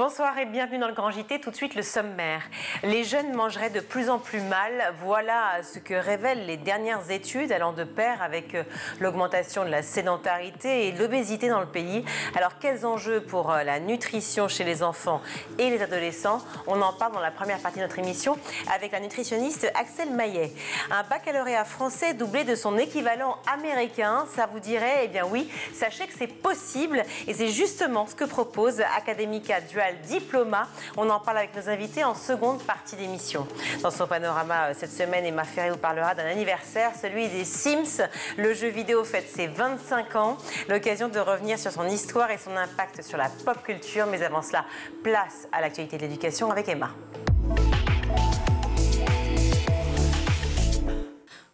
Bonsoir et bienvenue dans le Grand JT. Tout de suite le sommaire. Les jeunes mangeraient de plus en plus mal. Voilà ce que révèlent les dernières études allant de pair avec l'augmentation de la sédentarité et de l'obésité dans le pays. Alors quels enjeux pour la nutrition chez les enfants et les adolescents? On en parle dans la première partie de notre émission avec la nutritionniste Axel Maillet. Un baccalauréat français doublé de son équivalent américain, ça vous dirait? Eh bien oui, sachez que c'est possible et c'est justement ce que propose Academica Dual Diploma. On en parle avec nos invités en seconde partie d'émission. Dans son panorama cette semaine, Emma Ferré vous parlera d'un anniversaire, celui des Sims. Le jeu vidéo fête ses 25 ans. L'occasion de revenir sur son histoire et son impact sur la pop culture. Mais avant cela, place à l'actualité de l'éducation avec Emma.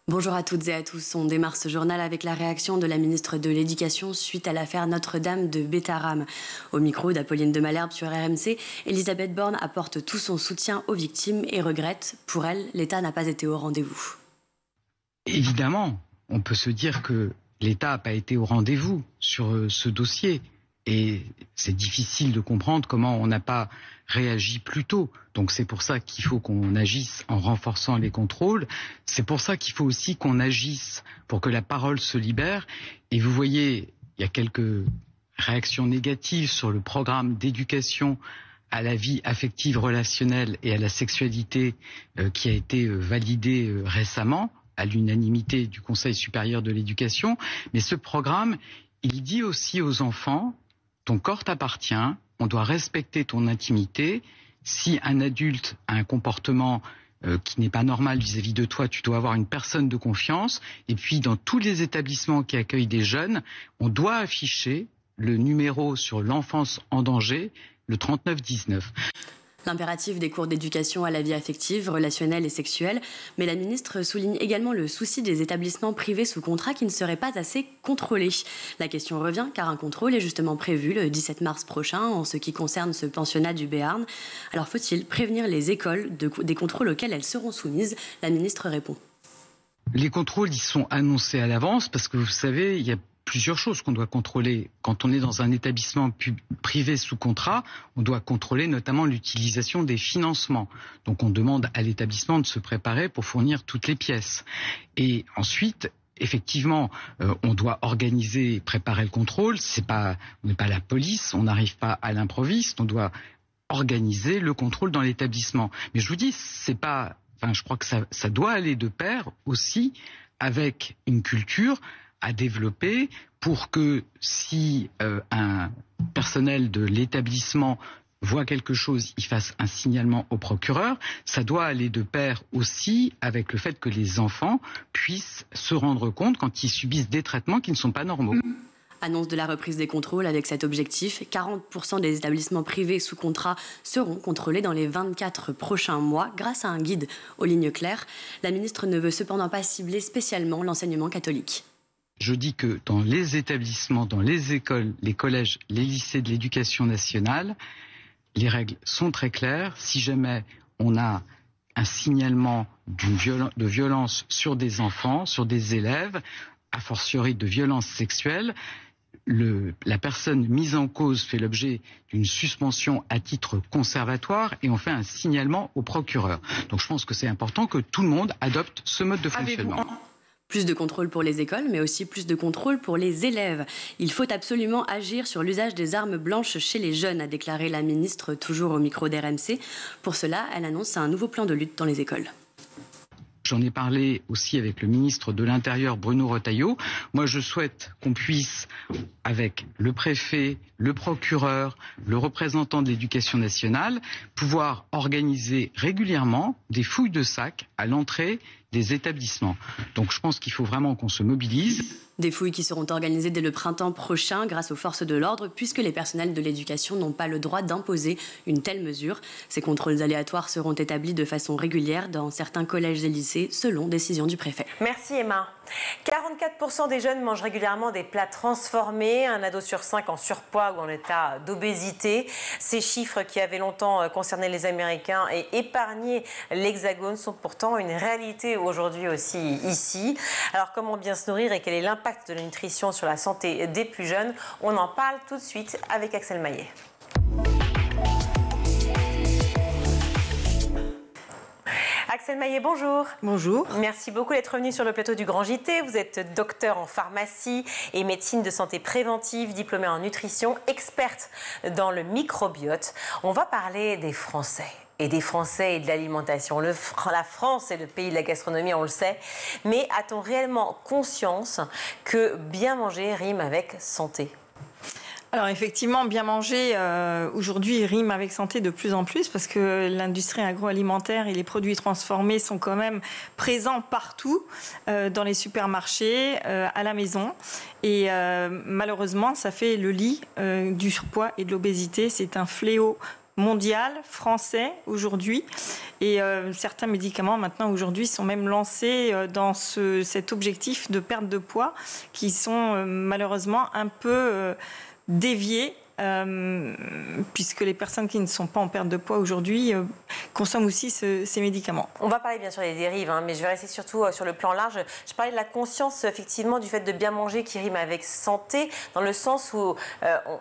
Bonjour à toutes et à tous. On démarre ce journal avec la réaction de la ministre de l'Éducation suite à l'affaire Notre-Dame de Bétharram. Au micro d'Apolline de Malherbe sur RMC, Elisabeth Borne apporte tout son soutien aux victimes et regrette. Pour elle, l'État n'a pas été au rendez-vous. Évidemment, on peut se dire que l'État n'a pas été au rendez-vous sur ce dossier. Et c'est difficile de comprendre comment on n'a pas réagi plus tôt. Donc c'est pour ça qu'il faut qu'on agisse en renforçant les contrôles. C'est pour ça qu'il faut aussi qu'on agisse pour que la parole se libère. Et vous voyez, il y a quelques réactions négatives sur le programme d'éducation à la vie affective relationnelle et à la sexualité qui a été validé récemment à l'unanimité du Conseil supérieur de l'éducation. Mais ce programme, il dit aussi aux enfants: ton corps t'appartient, on doit respecter ton intimité. Si un adulte a un comportement qui n'est pas normal vis-à-vis de toi, tu dois avoir une personne de confiance. Et puis dans tous les établissements qui accueillent des jeunes, on doit afficher le numéro sur l'enfance en danger, le 3919. L'impératif des cours d'éducation à la vie affective, relationnelle et sexuelle, mais la ministre souligne également le souci des établissements privés sous contrat qui ne seraient pas assez contrôlés. La question revient car un contrôle est justement prévu le 17 mars prochain en ce qui concerne ce pensionnat du Béarn. Alors faut-il prévenir les écoles des contrôles auxquels elles seront soumises? La ministre répond. Les contrôles, ils sont annoncés à l'avance parce que vous savez, il y a plusieurs choses qu'on doit contrôler. Quand on est dans un établissement privé sous contrat, on doit contrôler notamment l'utilisation des financements. Donc on demande à l'établissement de se préparer pour fournir toutes les pièces. Et ensuite, effectivement, on doit organiser, préparer le contrôle. On n'est pas la police, on n'arrive pas à l'improviste, on doit organiser le contrôle dans l'établissement. Mais je vous dis, je crois que ça doit aller de pair aussi avec une culture à développer pour que si un personnel de l'établissement voit quelque chose, il fasse un signalement au procureur. Ça doit aller de pair aussi avec le fait que les enfants puissent se rendre compte quand ils subissent des traitements qui ne sont pas normaux. Annonce de la reprise des contrôles avec cet objectif. 40% des établissements privés sous contrat seront contrôlés dans les 24 prochains mois grâce à un guide aux lignes claires. La ministre ne veut cependant pas cibler spécialement l'enseignement catholique. Je dis que dans les établissements, dans les écoles, les collèges, les lycées de l'éducation nationale, les règles sont très claires. Si jamais on a un signalement de violence sur des enfants, sur des élèves, a fortiori de violences sexuelles, la personne mise en cause fait l'objet d'une suspension à titre conservatoire et on fait un signalement au procureur. Donc je pense que c'est important que tout le monde adopte ce mode de fonctionnement. Plus de contrôle pour les écoles, mais aussi plus de contrôle pour les élèves. Il faut absolument agir sur l'usage des armes blanches chez les jeunes, a déclaré la ministre, toujours au micro d'RMC. Pour cela, elle annonce un nouveau plan de lutte dans les écoles. J'en ai parlé aussi avec le ministre de l'Intérieur, Bruno Retailleau. Moi, je souhaite qu'on puisse, avec le préfet, le procureur, le représentant de l'Éducation nationale, pouvoir organiser régulièrement des fouilles de sacs à l'entrée des établissements. Donc je pense qu'il faut vraiment qu'on se mobilise. Des fouilles qui seront organisées dès le printemps prochain grâce aux forces de l'ordre puisque les personnels de l'éducation n'ont pas le droit d'imposer une telle mesure. Ces contrôles aléatoires seront établis de façon régulière dans certains collèges et lycées selon décision du préfet. Merci Emma. 44% des jeunes mangent régulièrement des plats transformés, un ado sur 5 en surpoids ou en état d'obésité. Ces chiffres qui avaient longtemps concerné les Américains et épargné l'Hexagone sont pourtant une réalité aujourd'hui aussi ici. Alors comment bien se nourrir et quel est l'impact de la nutrition sur la santé des plus jeunes? On en parle tout de suite avec Axel Maillet. Axel Maillet, bonjour. Bonjour. Merci beaucoup d'être revenu sur le plateau du Grand JT. Vous êtes docteur en pharmacie et médecine de santé préventive, diplômée en nutrition, experte dans le microbiote. On va parler des Français. Et des Français et de l'alimentation. La France est le pays de la gastronomie, on le sait. Mais a-t-on réellement conscience que bien manger rime avec santé ? Alors effectivement, bien manger aujourd'hui rime avec santé de plus en plus parce que l'industrie agroalimentaire et les produits transformés sont quand même présents partout, dans les supermarchés, à la maison. Et malheureusement, ça fait le lit du surpoids et de l'obésité. C'est un fléau mondial, français aujourd'hui. Et certains médicaments maintenant aujourd'hui sont même lancés dans cet objectif de perte de poids qui sont malheureusement un peu déviés, puisque les personnes qui ne sont pas en perte de poids aujourd'hui consomment aussi ces médicaments. On va parler bien sûr des dérives, mais je vais rester surtout sur le plan large. Je parlais de la conscience effectivement du fait de bien manger qui rime avec santé, dans le sens où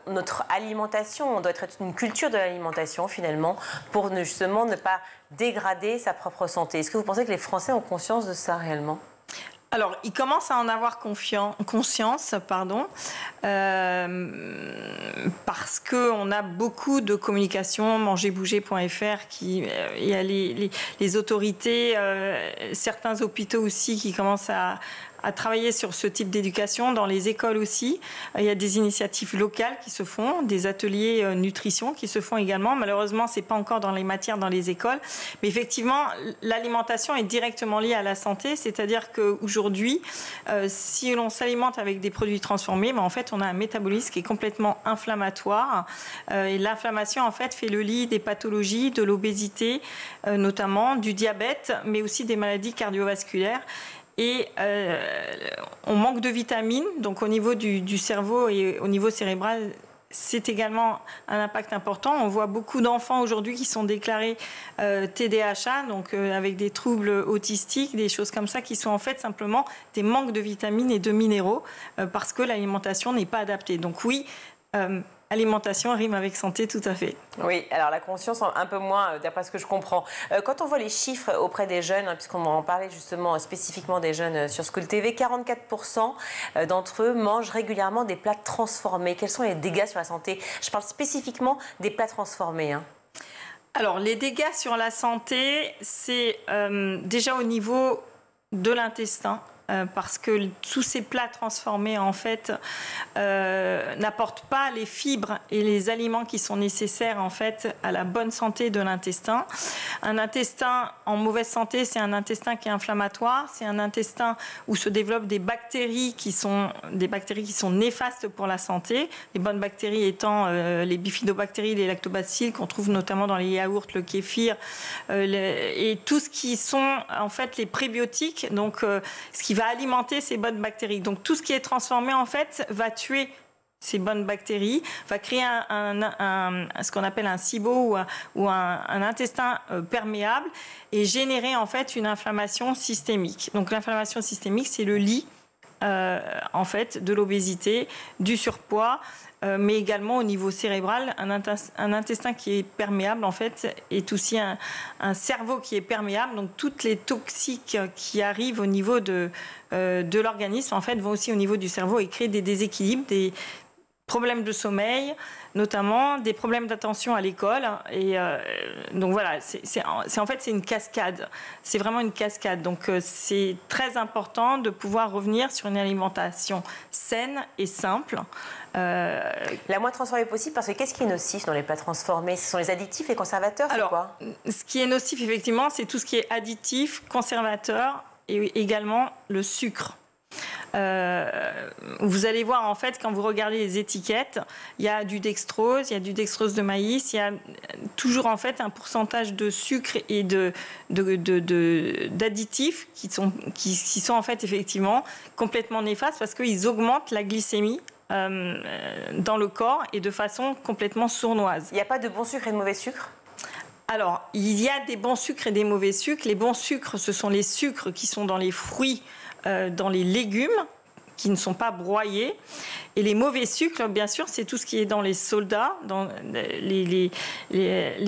notre alimentation, on doit être une culture de l'alimentation finalement, pour justement ne pas dégrader sa propre santé. Est-ce que vous pensez que les Français ont conscience de ça réellement ? Alors, ils commencent à en avoir conscience, parce qu'on a beaucoup de communication, mangerbouger.fr, il y a les autorités, certains hôpitaux aussi qui commencent à travailler sur ce type d'éducation, dans les écoles aussi. Il y a des initiatives locales qui se font, des ateliers nutrition qui se font également. Malheureusement, c'est pas encore dans les matières dans les écoles. Mais effectivement, l'alimentation est directement liée à la santé. C'est-à-dire qu'aujourd'hui, si l'on s'alimente avec des produits transformés, en fait, on a un métabolisme qui est complètement inflammatoire. Et l'inflammation, en fait, fait le lit des pathologies, de l'obésité, notamment du diabète, mais aussi des maladies cardiovasculaires. Et on manque de vitamines, donc au niveau du cerveau et au niveau cérébral, c'est également un impact important. On voit beaucoup d'enfants aujourd'hui qui sont déclarés TDAH, donc avec des troubles autistiques, des choses comme ça, qui sont en fait simplement des manques de vitamines et de minéraux parce que l'alimentation n'est pas adaptée. Donc oui, alimentation rime avec santé, tout à fait. Oui, alors la conscience un peu moins, d'après ce que je comprends. Quand on voit les chiffres auprès des jeunes, puisqu'on en parlait justement spécifiquement des jeunes sur School TV, 44% d'entre eux mangent régulièrement des plats transformés. Quels sont les dégâts sur la santé ? Je parle spécifiquement des plats transformés. Alors, les dégâts sur la santé, c'est déjà au niveau de l'intestin. Parce que tous ces plats transformés, en fait, n'apportent pas les fibres et les aliments qui sont nécessaires, en fait, à la bonne santé de l'intestin. Un intestin en mauvaise santé, c'est un intestin qui est inflammatoire, c'est un intestin où se développent des bactéries qui sont néfastes pour la santé. Les bonnes bactéries étant les bifidobactéries, les lactobacilles qu'on trouve notamment dans les yaourts, le kéfir, et tout ce qui sont, en fait, les prébiotiques, donc ce qui va alimenter ces bonnes bactéries. Donc tout ce qui est transformé en fait va tuer ces bonnes bactéries, va créer ce qu'on appelle un SIBO ou un intestin perméable et générer en fait une inflammation systémique. Donc l'inflammation systémique, c'est le lit en fait de l'obésité, du surpoids, mais également au niveau cérébral, un intestin qui est perméable en fait est aussi un cerveau qui est perméable. Donc toutes les toxiques qui arrivent au niveau de l'organisme en fait vont aussi au niveau du cerveau et créer des déséquilibres, des problèmes de sommeil, notamment des problèmes d'attention à l'école. Et donc voilà, c'est une cascade. C'est vraiment une cascade. Donc c'est très important de pouvoir revenir sur une alimentation saine et simple. La moins transformée possible, parce que qu'est-ce qui est nocif dans les plats transformés ? Ce sont les additifs, les conservateurs, c'est quoi ? Ce qui est nocif, effectivement, c'est tout ce qui est additif, conservateur et également le sucre. Vous allez voir en fait quand vous regardez les étiquettes, il y a du dextrose, il y a du dextrose de maïs, il y a toujours en fait un pourcentage de sucre et d'additifs qui sont en fait effectivement complètement néfastes parce qu'ils augmentent la glycémie dans le corps et de façon complètement sournoise. Il n'y a pas de bon sucre et de mauvais sucre ? Alors, il y a des bons sucres et des mauvais sucres. Les bons sucres, ce sont les sucres qui sont dans les fruits, dans les légumes, qui ne sont pas broyés. Et les mauvais sucres, bien sûr, c'est tout ce qui est dans les sodas, dans les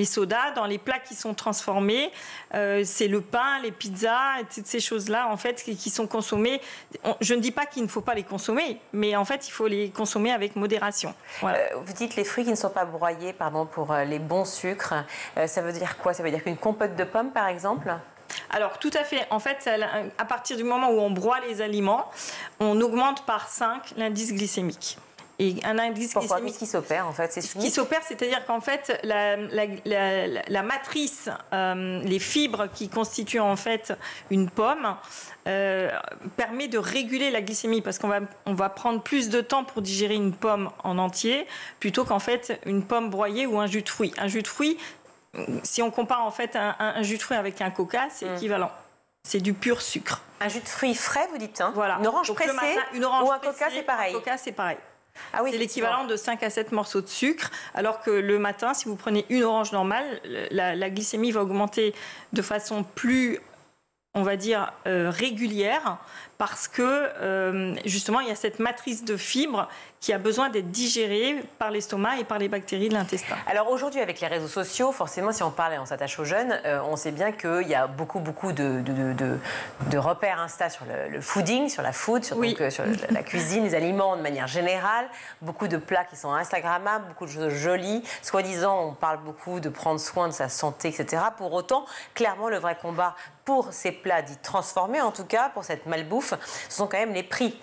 sodas, dans les plats qui sont transformés. C'est le pain, les pizzas, et toutes ces choses-là, en fait, qui sont consommées. Je ne dis pas qu'il ne faut pas les consommer, mais en fait, il faut les consommer avec modération. Voilà. Vous dites les fruits qui ne sont pas broyés, pardon, pour les bons sucres. Ça veut dire quoi? Ça veut dire qu'une compote de pommes, par exemple? Alors, tout à fait. En fait, à partir du moment où on broie les aliments, on augmente par 5 l'indice glycémique. Et un indice Pourquoi? Qu'est-ce qui s'opère, en fait? Ce qui s'opère, c'est-à-dire qu'en fait, la matrice, les fibres qui constituent en fait une pomme, permet de réguler la glycémie, parce qu'on va prendre plus de temps pour digérer une pomme en entier, plutôt qu'en fait une pomme broyée ou un jus de fruits. Un jus de fruits, si on compare en fait un jus de fruits avec un coca, c'est équivalent. C'est du pur sucre. Un jus de fruits frais, vous dites, hein? Voilà. Une orange pressée ou un coca, c'est pareil? Un coca, c'est pareil. Ah oui, c'est l'équivalent de 5 à 7 morceaux de sucre, alors que le matin, si vous prenez une orange normale, la glycémie va augmenter de façon plus, on va dire, régulière, parce que justement, il y a cette matrice de fibres qui a besoin d'être digérée par l'estomac et par les bactéries de l'intestin. Alors aujourd'hui, avec les réseaux sociaux, forcément, si on parle et on s'attache aux jeunes, on sait bien qu'il y a beaucoup de repères Insta sur le fooding, sur la food, sur la cuisine, les aliments de manière générale, beaucoup de plats qui sont instagrammables, beaucoup de choses jolies. Soi-disant, on parle beaucoup de prendre soin de sa santé, etc. Pour autant, clairement, le vrai combat pour ces plats dits transformés, en tout cas, pour cette malbouffe, ce sont quand même les prix.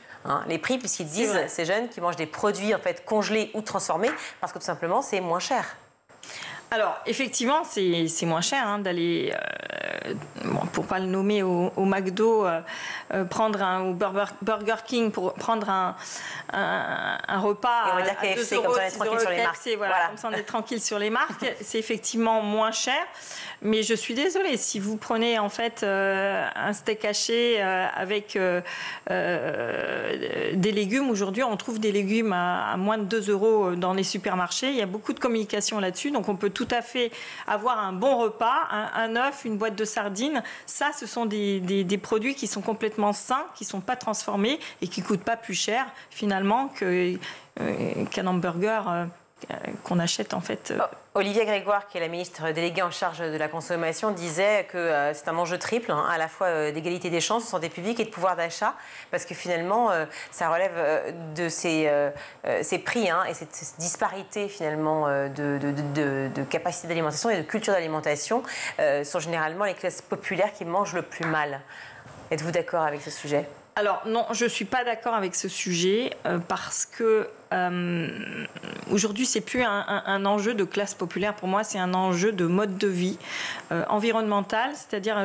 Les prix, puisqu'ils disent, ces jeunes qui mangent des produits en fait congelés ou transformés, parce que tout simplement, c'est moins cher. Alors, effectivement, c'est moins cher d'aller, pour ne pas le nommer, au McDo, prendre au Burger King pour prendre un repas et on va dire à KFC, 2 comme euros, ça on est tranquille sur les marques. Voilà. Comme ça on est tranquille sur les marques. C'est effectivement moins cher. Mais je suis désolée, si vous prenez en fait un steak haché avec des légumes, aujourd'hui on trouve des légumes à moins de 2 euros dans les supermarchés. Il y a beaucoup de communication là-dessus, donc on peut tout à fait avoir un bon repas, un œuf, une boîte de sardines. Ça, ce sont des produits qui sont complètement sains, qui ne sont pas transformés et qui ne coûtent pas plus cher finalement qu'un hamburger qu'on achète en fait. Olivia Grégoire, qui est la ministre déléguée en charge de la consommation, disait que c'est un enjeu triple, à la fois d'égalité des chances, de santé publique et de pouvoir d'achat, parce que finalement, ça relève de ces prix et cette disparité finalement de capacité d'alimentation et de culture d'alimentation sont généralement les classes populaires qui mangent le plus mal. Êtes-vous d'accord avec ce sujet ? Alors non, je ne suis pas d'accord avec ce sujet parce que aujourd'hui, c'est plus un enjeu de classe populaire. Pour moi, c'est un enjeu de mode de vie environnemental. C'est-à-dire,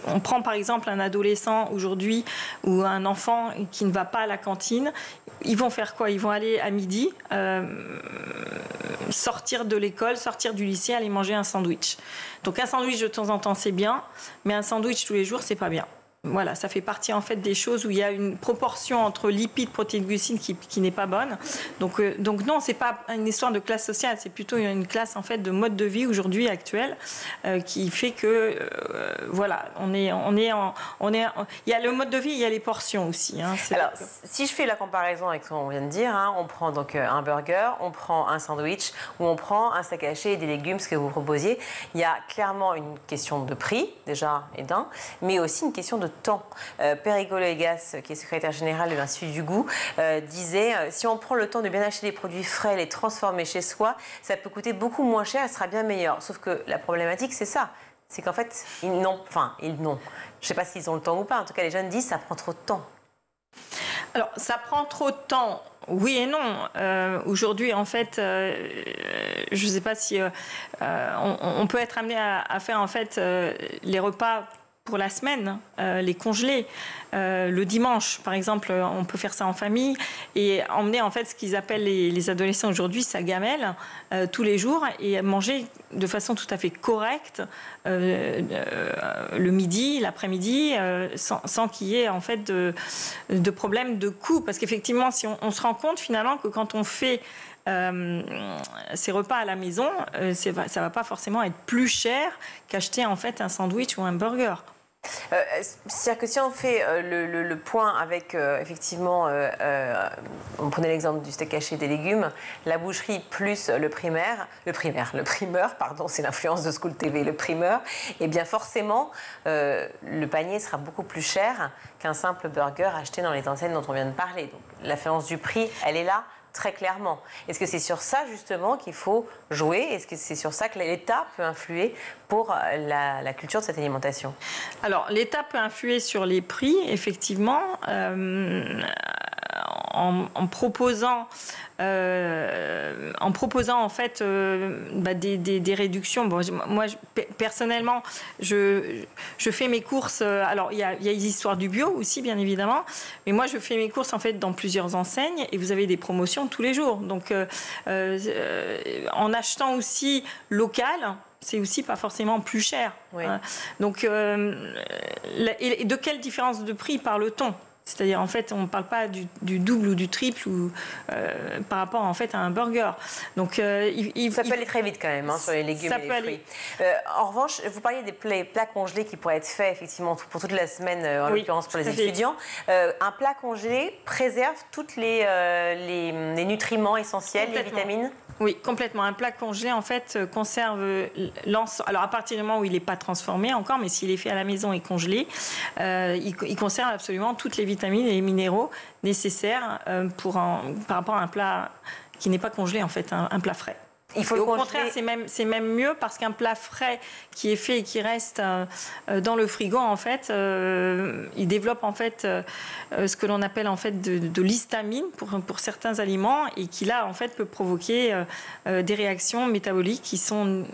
on prend par exemple un adolescent aujourd'hui ou un enfant qui ne va pas à la cantine. Ils vont faire quoi? Ils vont aller à midi, sortir de l'école, sortir du lycée, aller manger un sandwich. Donc un sandwich de temps en temps, c'est bien, mais un sandwich tous les jours, c'est pas bien. Voilà, ça fait partie en fait des choses où il y a une proportion entre lipides, protéines, glucides qui n'est pas bonne. Donc non, c'est pas une histoire de classe sociale, c'est plutôt une classe en fait de mode de vie aujourd'hui actuel qui fait que voilà, il y a le mode de vie, il y a les portions aussi. Alors, si je fais la comparaison avec ce qu'on vient de dire, on prend donc un burger, on prend un sandwich ou on prend un steak haché et des légumes, ce que vous proposiez, il y a clairement une question de prix déjà mais aussi une question de temps. Perigo Légas, qui est secrétaire général de l'Institut du goût, disait si on prend le temps de bien acheter des produits frais, les transformer chez soi, ça peut coûter beaucoup moins cher et ce sera bien meilleur. Sauf que la problématique, c'est ça. C'est qu'en fait, ils n'ont. Je ne sais pas s'ils ont le temps ou pas. En tout cas, les jeunes disent que ça prend trop de temps. Alors, ça prend trop de temps. Oui et non. Aujourd'hui, en fait, je ne sais pas si on peut être amené à faire en fait les repas pour la semaine, les congeler. Le dimanche, par exemple, on peut faire ça en famille et emmener en fait ce qu'ils appellent les adolescents aujourd'hui sa gamelle tous les jours et manger de façon tout à fait correcte le midi, l'après-midi, sans qu'il y ait en fait de problème de coût. Parce qu'effectivement, si on se rend compte finalement que quand on fait ces repas à la maison, ça va pas forcément être plus cher qu'acheter en fait un sandwich ou un burger. C'est-à-dire que si on fait le point avec, effectivement, on prenait l'exemple du steak haché des légumes, la boucherie plus le primeur, pardon, c'est l'influence de School TV, le primeur, et bien forcément, le panier sera beaucoup plus cher qu'un simple burger acheté dans les enseignes dont on vient de parler. Donc, l'influence du prix, elle est là. Très clairement. Est-ce que c'est sur ça, justement, qu'il faut jouer? Est-ce que c'est sur ça que l'État peut influer pour la culture de cette alimentation? Alors, l'État peut influer sur les prix, effectivement, en proposant en fait des réductions. Bon, moi personnellement, je fais mes courses. Alors il y a les histoires du bio aussi, bien évidemment, mais moi je fais mes courses en fait dans plusieurs enseignes et vous avez des promotions tous les jours. Donc en achetant aussi local, c'est aussi pas forcément plus cher. Oui. Donc et de quelle différence de prix parle-t-on? C'est-à-dire, en fait, on ne parle pas du double ou du triple par rapport, en fait, à un burger. Donc, ça peut aller très vite, quand même, sur les légumes et les fruits. En revanche, vous parliez des plats congelés qui pourraient être faits, effectivement, pour toute la semaine, en l'occurrence pour les étudiants. Un plat congelé préserve tous les nutriments essentiels, les vitamines? Oui, complètement. Un plat congelé, en fait, conserve l'ensemble. Alors, à partir du moment où il n'est pas transformé encore, mais s'il est fait à la maison et congelé, il conserve absolument toutes les vitamines et les minéraux nécessaires par rapport à un plat qui n'est pas congelé, en fait, un plat frais. Au contraire, c'est même mieux parce qu'un plat frais qui est fait et qui reste dans le frigo, en fait, il développe en fait ce que l'on appelle en fait de l'histamine pour certains aliments et qui là en fait peut provoquer des réactions métaboliques qui sont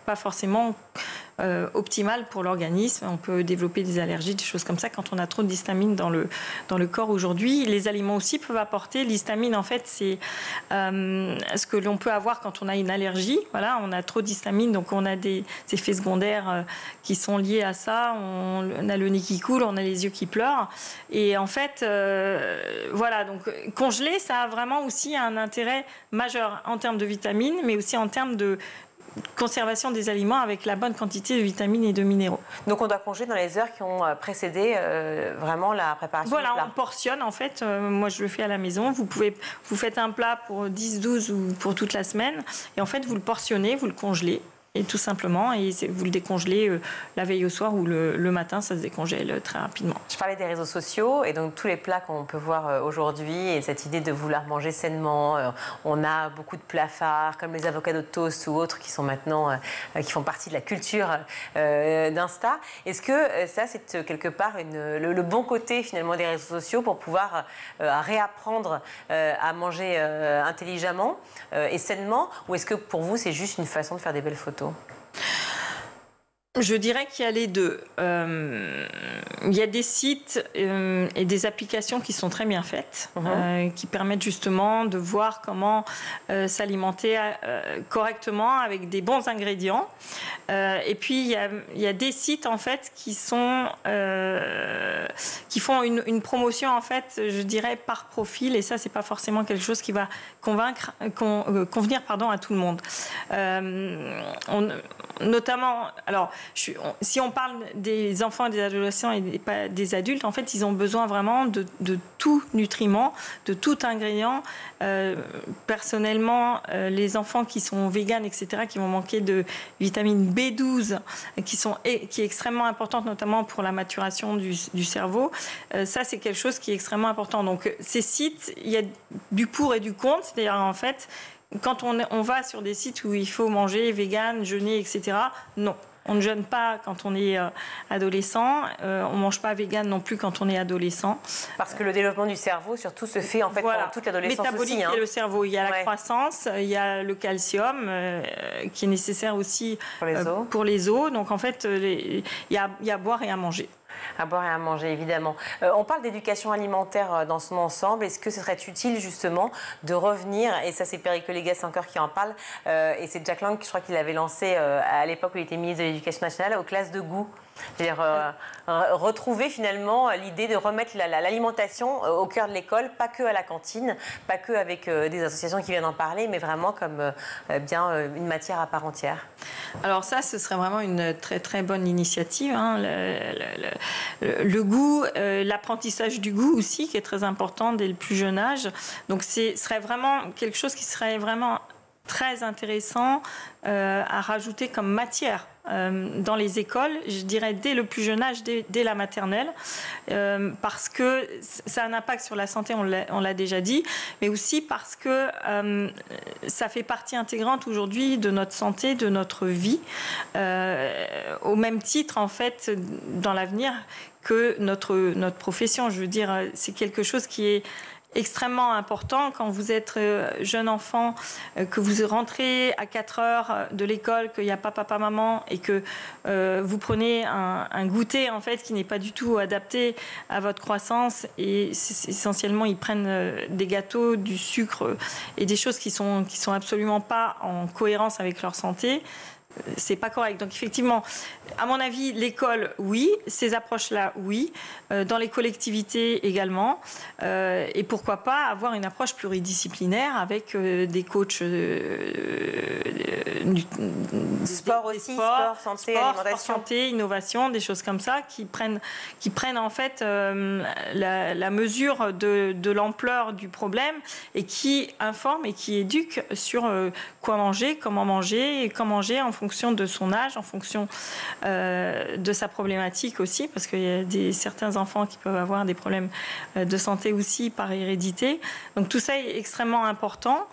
pas forcément optimale pour l'organisme. On peut développer des allergies, des choses comme ça quand on a trop d'histamine dans le corps aujourd'hui. Les aliments aussi peuvent apporter. L'histamine, en fait, c'est ce que l'on peut avoir quand on a une allergie. Voilà, on a trop d'histamine, donc on a des effets secondaires qui sont liés à ça. On a le nez qui coule, on a les yeux qui pleurent. Et en fait, voilà, donc congeler, ça a vraiment aussi un intérêt majeur en termes de vitamines, mais aussi en termes de conservation des aliments avec la bonne quantité de vitamines et de minéraux. Donc on doit congeler dans les heures qui ont précédé vraiment la préparation du plat. Voilà, on portionne en fait. Moi je le fais à la maison. Vous faites un plat pour 10, 12 ou pour toute la semaine et en fait vous le portionnez, vous le congelez. Et tout simplement, et vous le décongelez la veille au soir ou le matin, ça se décongèle très rapidement. Je parlais des réseaux sociaux et donc tous les plats qu'on peut voir aujourd'hui et cette idée de vouloir manger sainement. On a beaucoup de plats phares comme les avocados toast ou autres qui sont maintenant, qui font partie de la culture d'Insta. Est-ce que ça, c'est quelque part le bon côté finalement des réseaux sociaux pour pouvoir réapprendre à manger intelligemment et sainement, ou est-ce que pour vous, c'est juste une façon de faire des belles photos? Je dirais qu'il y a les deux. Il y a des sites et des applications qui sont très bien faites, qui permettent justement de voir comment s'alimenter correctement avec des bons ingrédients. Et puis il y a des sites en fait qui font une promotion en fait, je dirais par profil, et ça c'est pas forcément quelque chose qui va convenir à tout le monde. Notamment, alors si on parle des enfants et des adolescents et pas des adultes, en fait, ils ont besoin vraiment de tout nutriment, de tout ingrédient. Personnellement, les enfants qui sont véganes, etc., qui vont manquer de vitamine B12, qui est extrêmement importante, notamment pour la maturation du cerveau. Ça, c'est quelque chose qui est extrêmement important. Donc, ces sites, il y a du pour et du contre. C'est-à-dire, en fait, quand on va sur des sites où il faut manger vegan, jeûner, etc., non. On ne jeûne pas quand on est adolescent. On ne mange pas vegan non plus quand on est adolescent. Parce que le développement du cerveau, surtout, se fait en fait pendant toute l'adolescence aussi. Métabolique et le cerveau. Il y a la croissance, il y a le calcium qui est nécessaire aussi pour les os. Donc en fait, il y a à boire et à manger. À boire et à manger, évidemment. On parle d'éducation alimentaire dans son ensemble. Est-ce que ce serait utile, justement, de revenir, et ça, c'est Pericle Légas encore qui en parle, et c'est Jack Lang, je crois qu'il l'avait lancé à l'époque où il était ministre de l'Éducation nationale, aux classes de goût. C'est-à-dire retrouver finalement l'idée de remettre l'alimentation au cœur de l'école, pas que à la cantine, pas que avec des associations qui viennent en parler, mais vraiment comme bien une matière à part entière. Alors ça, ce serait vraiment une très très bonne initiative. Hein. Le goût, l'apprentissage du goût aussi, qui est très important dès le plus jeune âge. Donc ce serait vraiment quelque chose qui serait vraiment très intéressant à rajouter comme matière dans les écoles, je dirais dès le plus jeune âge, dès la maternelle, parce que ça a un impact sur la santé, on l'a déjà dit, mais aussi parce que ça fait partie intégrante aujourd'hui de notre santé, de notre vie, au même titre en fait dans l'avenir que notre profession. Je veux dire, c'est quelque chose qui est extrêmement important quand vous êtes jeune enfant, que vous rentrez à 4 heures de l'école, qu'il n'y a pas papa, maman et que vous prenez un goûter en fait qui n'est pas du tout adapté à votre croissance et essentiellement ils prennent des gâteaux, du sucre et des choses qui sont absolument pas en cohérence avec leur santé. C'est pas correct. Donc effectivement, à mon avis, l'école, oui, ces approches-là, oui, dans les collectivités également, et pourquoi pas avoir une approche pluridisciplinaire avec des coachs sport aussi, sport, santé, alimentation, sport, santé, innovation, des choses comme ça qui prennent en fait la mesure de l'ampleur du problème et qui informent et qui éduquent sur quoi manger, comment manger et quand manger en fonction de son âge, en fonction de sa problématique aussi, parce qu'il y a certains enfants qui peuvent avoir des problèmes de santé aussi par hérédité. Donc tout ça est extrêmement important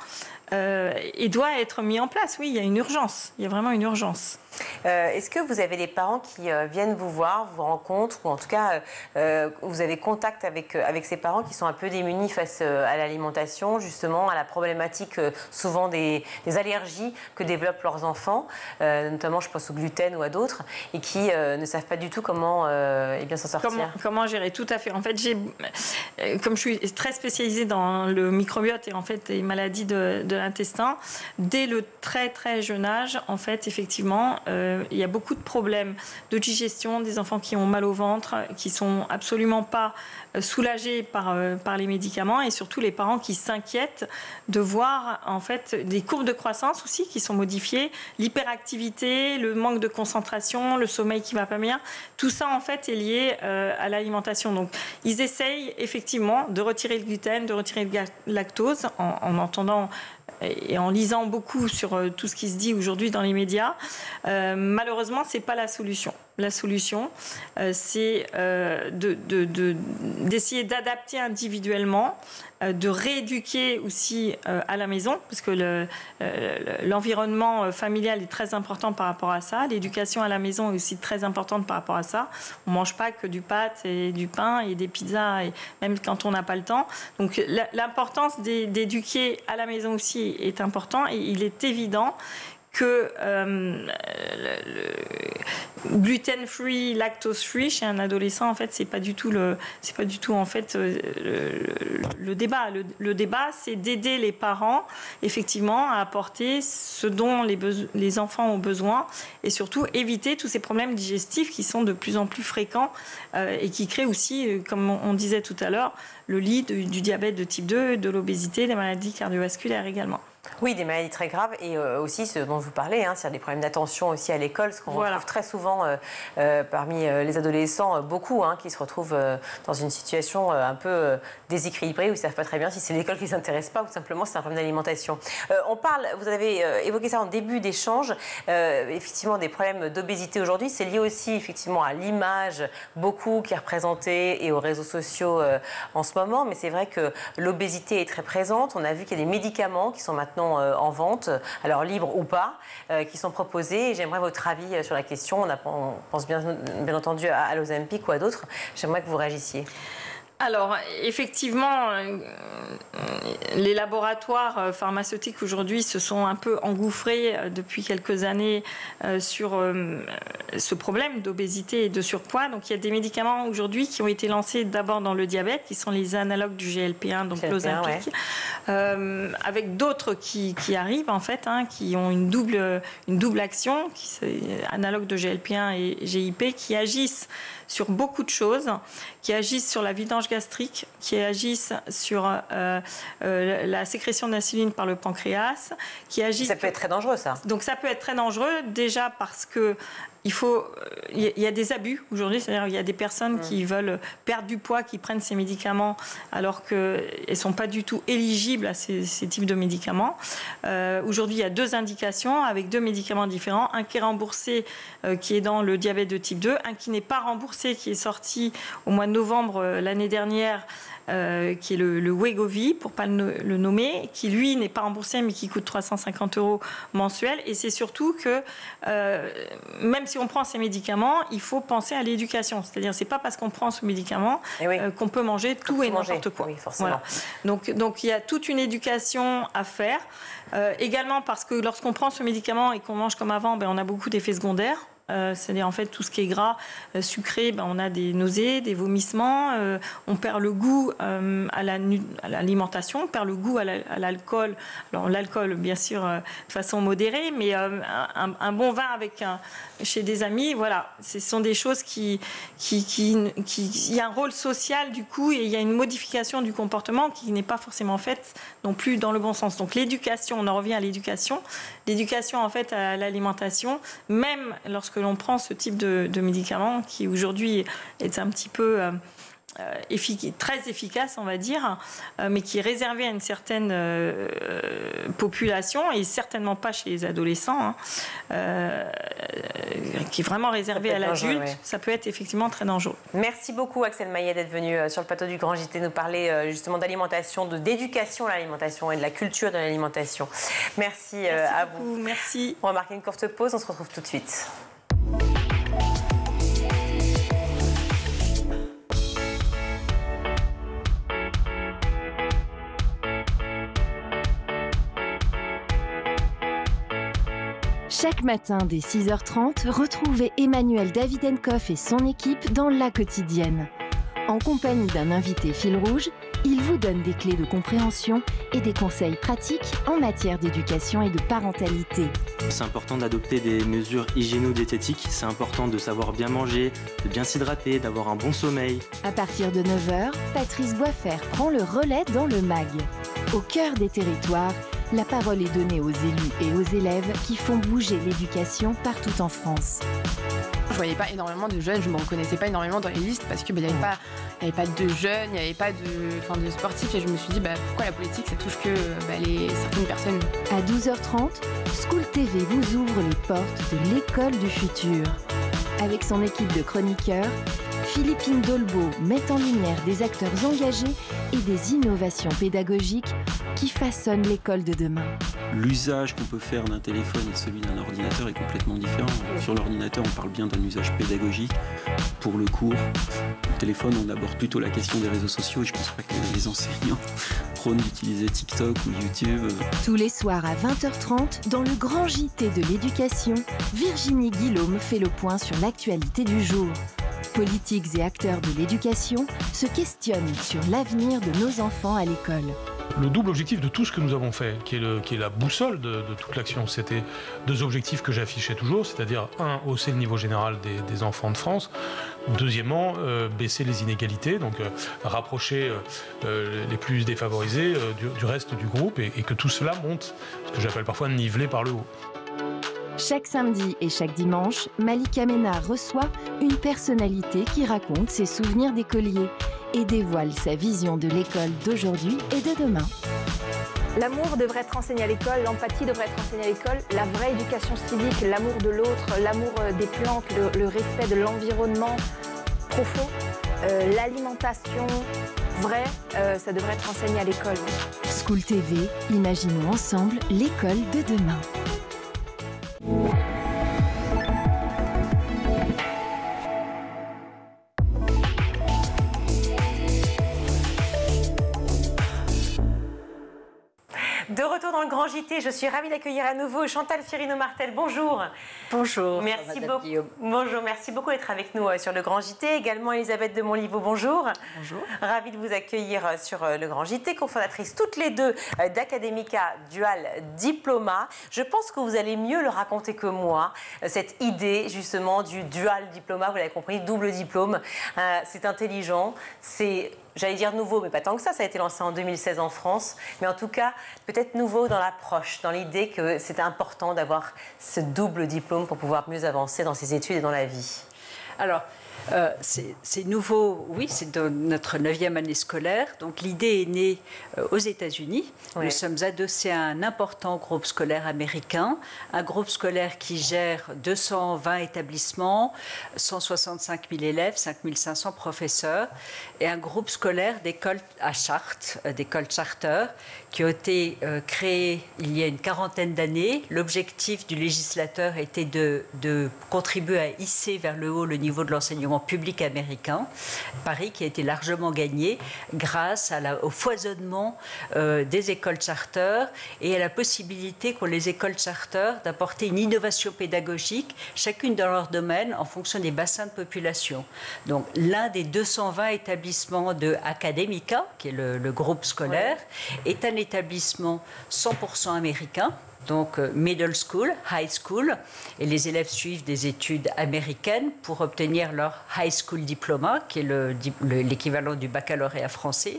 et doit être mis en place. Oui, il y a une urgence, il y a vraiment une urgence. Est-ce que vous avez des parents qui viennent vous voir, vous rencontrent, ou en tout cas vous avez contact avec ces parents qui sont un peu démunis face à l'alimentation, justement à la problématique souvent des allergies que développent leurs enfants, notamment je pense au gluten ou à d'autres, et qui ne savent pas du tout comment bien s'en sortir. Comment gérer, tout à fait. En fait, comme je suis très spécialisée dans le microbiote et en fait les maladies de l'intestin, dès le très très jeune âge, en fait, effectivement, il y a beaucoup de problèmes de digestion, des enfants qui ont mal au ventre, qui sont absolument pas soulagés par les médicaments et surtout les parents qui s'inquiètent de voir en fait des courbes de croissance aussi qui sont modifiées, l'hyperactivité, le manque de concentration, le sommeil qui va pas bien. Tout ça en fait est lié à l'alimentation. Donc ils essayent effectivement de retirer le gluten, de retirer le lactose en entendant et en lisant beaucoup sur tout ce qui se dit aujourd'hui dans les médias. Malheureusement, c'est pas la solution. La solution, c'est d'essayer d'adapter individuellement, de rééduquer aussi à la maison, parce que l'environnement familial est très important par rapport à ça. L'éducation à la maison est aussi très importante par rapport à ça. On ne mange pas que du pâte et du pain et des pizzas, et même quand on n'a pas le temps. Donc l'importance d'éduquer à la maison aussi est important, et il est évident que gluten-free, lactose-free chez un adolescent, en fait, c'est pas du tout en fait le débat. Le débat, c'est d'aider les parents, effectivement, à apporter ce dont les enfants ont besoin et surtout éviter tous ces problèmes digestifs qui sont de plus en plus fréquents et qui créent aussi, comme on disait tout à l'heure, le lit du diabète de type 2, de l'obésité, des maladies cardiovasculaires également. Oui, des maladies très graves et aussi ce dont vous parlez, c'est-à-dire des problèmes d'attention aussi à l'école, ce qu'on retrouve très souvent parmi les adolescents, beaucoup qui se retrouvent dans une situation un peu déséquilibrée où ils ne savent pas très bien si c'est l'école qui ne s'intéresse pas ou simplement c'est un problème d'alimentation. Vous avez évoqué ça en début d'échange, effectivement des problèmes d'obésité aujourd'hui, c'est lié aussi effectivement à l'image beaucoup qui est représentée et aux réseaux sociaux en ce moment, mais c'est vrai que l'obésité est très présente, on a vu qu'il y a des médicaments qui sont maintenant en vente, alors libres ou pas, qui sont proposés. J'aimerais votre avis sur la question. On pense bien entendu à l'Ozempic ou à d'autres. J'aimerais que vous réagissiez. Alors, effectivement, les laboratoires pharmaceutiques aujourd'hui se sont un peu engouffrés depuis quelques années sur ce problème d'obésité et de surpoids. Donc il y a des médicaments aujourd'hui qui ont été lancés d'abord dans le diabète, qui sont les analogues du GLP-1, donc l'Ozempic, avec d'autres qui arrivent en fait, qui ont une double action, analogues de GLP-1 et GIP, qui agissent sur beaucoup de choses, qui agissent sur la vidange gastrique, qui agissent sur la sécrétion d'insuline par le pancréas, qui agissent... Ça peut être très dangereux, ça. Donc ça peut être très dangereux, déjà parce que il y a des abus aujourd'hui, c'est-à-dire il y a des personnes qui veulent perdre du poids, qui prennent ces médicaments alors qu'elles ne sont pas du tout éligibles à ces types de médicaments. Aujourd'hui, il y a 2 indications avec 2 médicaments différents. Un qui est remboursé, qui est dans le diabète de type 2, un qui n'est pas remboursé, qui est sorti au mois de novembre l'année dernière, qui est le Wegovy, pour ne pas le nommer, qui lui n'est pas remboursé mais qui coûte 350 € mensuels. Et c'est surtout que même si on prend ces médicaments, il faut penser à l'éducation. C'est-à-dire c'est pas parce qu'on prend ce médicament qu'on peut manger tout et n'importe quoi. Oui, forcément. Voilà. Donc il y a toute une éducation à faire. Également parce que lorsqu'on prend ce médicament et qu'on mange comme avant, on a beaucoup d'effets secondaires. C'est-à-dire en fait tout ce qui est gras, sucré, on a des nausées, des vomissements, on perd le goût à l'alimentation, on perd le goût à l'alcool. Alors l'alcool bien sûr de façon modérée, mais un bon vin chez des amis, voilà, ce sont des choses il y a un rôle social du coup et il y a une modification du comportement qui n'est pas forcément faite non plus dans le bon sens. Donc l'éducation, on en revient à l'éducation en fait à l'alimentation, même lorsque l'on prend ce type de médicament qui aujourd'hui est un petit peu très efficace, on va dire, mais qui est réservé à une certaine population et certainement pas chez les adolescents, qui est vraiment réservé à l'adulte. Ça peut être effectivement très dangereux. Merci beaucoup Axelle Maillet d'être venue sur le plateau du Grand JT nous parler justement d'alimentation, d'éducation à l'alimentation et de la culture de l'alimentation. Merci à vous. Merci. On va marquer une courte pause, on se retrouve tout de suite. Chaque matin dès 6h30, retrouvez Emmanuel Davidenkoff et son équipe dans La Quotidienne. En compagnie d'un invité fil rouge, il vous donne des clés de compréhension et des conseils pratiques en matière d'éducation et de parentalité. C'est important d'adopter des mesures hygiéno-diététiques, c'est important de savoir bien manger, de bien s'hydrater, d'avoir un bon sommeil. À partir de 9h, Patrice Boisfer prend le relais dans le MAG. Au cœur des territoires, la parole est donnée aux élus et aux élèves qui font bouger l'éducation partout en France. Je voyais pas énormément de jeunes, je me reconnaissais pas énormément dans les listes parce que il n'y avait pas de jeunes, il n'y avait pas de sportifs et je me suis dit pourquoi la politique ça touche que certaines personnes. À 12h30, School TV vous ouvre les portes de l'école du futur. Avec son équipe de chroniqueurs, Philippine Dolbeau met en lumière des acteurs engagés et des innovations pédagogiques qui façonnent l'école de demain. L'usage qu'on peut faire d'un téléphone et celui d'un ordinateur est complètement différent. Sur l'ordinateur, on parle bien d'un usage pédagogique. Pour le cours, le téléphone, on aborde plutôt la question des réseaux sociaux et je ne pense pas que les enseignants prônent d'utiliser TikTok ou YouTube. Tous les soirs à 20h30, dans le grand JT de l'éducation, Virginie Guillaume fait le point sur l'actualité du jour. Politiques et acteurs de l'éducation se questionnent sur l'avenir de nos enfants à l'école. Le double objectif de tout ce que nous avons fait, qui est la boussole de toute l'action, c'était 2 objectifs que j'affichais toujours, c'est-à-dire 1, hausser le niveau général des enfants de France, deuxièmement, baisser les inégalités, donc rapprocher les plus défavorisés du reste du groupe et que tout cela monte, ce que j'appelle parfois niveler par le haut. Chaque samedi et chaque dimanche, Malika Ménard reçoit une personnalité qui raconte ses souvenirs d'écolier et dévoile sa vision de l'école d'aujourd'hui et de demain. L'amour devrait être enseigné à l'école, l'empathie devrait être enseignée à l'école, la vraie éducation civique, l'amour de l'autre, l'amour des plantes, le respect de l'environnement profond, l'alimentation vraie, ça devrait être enseigné à l'école. School TV, imaginons ensemble l'école de demain. De retour dans le Grand JT, je suis ravie d'accueillir à nouveau Chantal Firino-Martel. Bonjour. Bonjour. Merci beaucoup. Bonjour, merci beaucoup d'être avec nous sur le Grand JT. Également Elisabeth de Montlivaud, bonjour. Bonjour. Ravie de vous accueillir sur le Grand JT, cofondatrice toutes les deux d'Academica Dual Diploma. Je pense que vous allez mieux le raconter que moi, cette idée justement du Dual Diploma, vous l'avez compris, double diplôme. C'est intelligent, c'est... J'allais dire nouveau, mais pas tant que ça a été lancé en 2016 en France. Mais en tout cas, peut-être nouveau dans l'approche, dans l'idée que c'était important d'avoir ce double diplôme pour pouvoir mieux avancer dans ses études et dans la vie. Alors, c'est nouveau, oui, c'est dans notre 9e année scolaire. Donc l'idée est née aux États-Unis. Oui. Nous sommes adossés à un important groupe scolaire américain, un groupe scolaire qui gère 220 établissements, 165 000 élèves, 5 500 professeurs, et un groupe scolaire d'écoles à charte, d'écoles charter, qui ont été créées il y a une quarantaine d'années. L'objectif du législateur était de contribuer à hisser vers le haut le niveau de l'enseignement public américain. Paris qui a été largement gagné grâce au foisonnement des écoles charter et à la possibilité qu'ont les écoles charter d'apporter une innovation pédagogique, chacune dans leur domaine, en fonction des bassins de population. Donc l'un des 220 établissements de Academica, qui est le groupe scolaire, est un établissement 100% américain, donc middle school, high school, et les élèves suivent des études américaines pour obtenir leur high school diploma, qui est l'équivalent du baccalauréat français.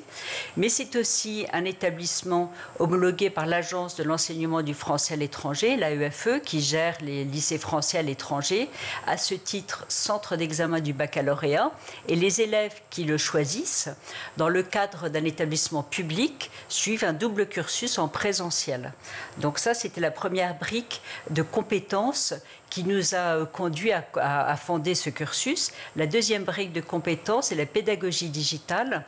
Mais c'est aussi un établissement homologué par l'Agence de l'enseignement du français à l'étranger, l'AEFE, qui gère les lycées français à l'étranger, à ce titre centre d'examen du baccalauréat, et les élèves qui le choisissent, dans le cadre d'un établissement public, suivent un double cursus en présentiel. Donc ça, c'était la première brique de compétences qui nous a conduit à fonder ce cursus. La deuxième brique de compétences est la pédagogie digitale,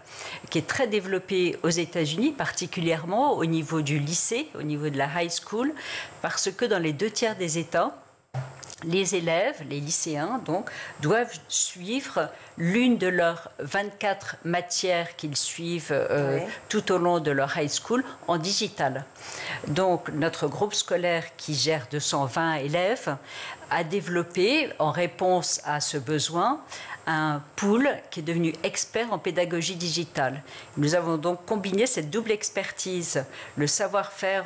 qui est très développée aux États-Unis, particulièrement au niveau du lycée, au niveau de la high school, parce que dans les 2/3 des États, les élèves, les lycéens, donc, doivent suivre l'une de leurs 24 matières qu'ils suivent tout au long de leur high school en digital. Donc, notre groupe scolaire qui gère 220 élèves a développé, en réponse à ce besoin, un pool qui est devenu expert en pédagogie digitale. Nous avons donc combiné cette double expertise, le savoir-faire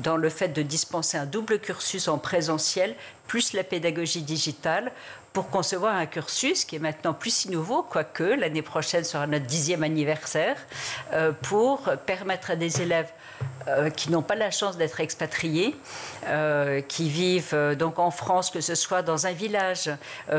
dans le fait de dispenser un double cursus en présentiel, plus la pédagogie digitale, pour concevoir un cursus qui est maintenant plus si nouveau, quoique l'année prochaine sera notre 10e anniversaire, pour permettre à des élèves qui n'ont pas la chance d'être expatriés, qui vivent donc en France, que ce soit dans un village,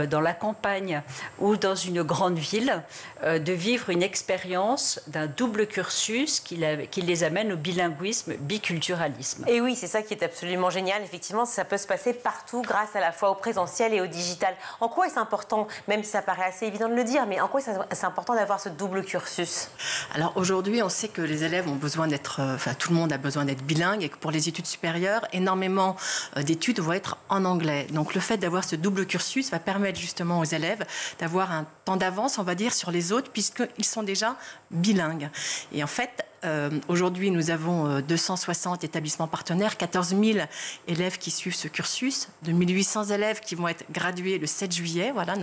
dans la campagne ou dans une grande ville, de vivre une expérience d'un double cursus qui les amène au bilinguisme, biculturalisme. Et oui, c'est ça qui est absolument génial. Effectivement, ça peut se passer partout grâce à la fois au présentiel et au digital. En quoi est-ce important, même si ça paraît assez évident de le dire, mais en quoi c'est important d'avoir ce double cursus? Alors aujourd'hui, on sait que les élèves ont besoin d'être, tout le monde a besoin d'être bilingue, et que pour les études supérieures, énormément d'études vont être en anglais. Donc le fait d'avoir ce double cursus va permettre justement aux élèves d'avoir un temps d'avance, on va dire, sur les autres, puisqu'ils sont déjà bilingues. Et en fait, aujourd'hui, nous avons 260 établissements partenaires, 14 000 élèves qui suivent ce cursus, 2800 élèves qui vont être gradués le 7 juillet. Voilà,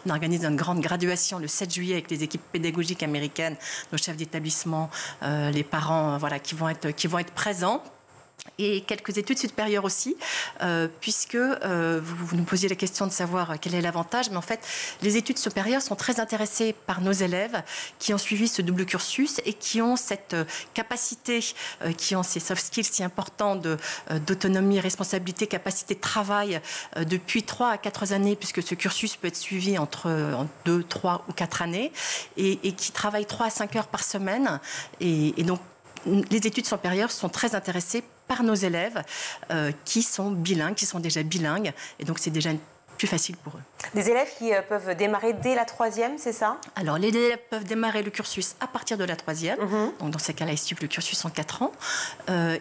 on organise une grande graduation le 7 juillet avec les équipes pédagogiques américaines, nos chefs d'établissement, les parents, voilà, qui vont être présents. Et quelques études supérieures aussi, puisque vous nous posiez la question de savoir quel est l'avantage, mais en fait, les études supérieures sont très intéressées par nos élèves qui ont suivi ce double cursus et qui ont cette capacité, qui ont ces soft skills si importants d'autonomie, responsabilité, capacité de travail depuis 3 à 4 années, puisque ce cursus peut être suivi en 2, 3 ou 4 années, et qui travaillent 3 à 5 heures par semaine. Et donc, les études supérieures sont très intéressées par nos élèves qui sont bilingues, qui sont déjà bilingues. Et donc, c'est déjà plus facile pour eux. Des élèves qui peuvent démarrer dès la 3e, c'est ça? Alors, les élèves peuvent démarrer le cursus à partir de la 3e. Donc, dans ces cas-là, ils suivent le cursus en 4 ans.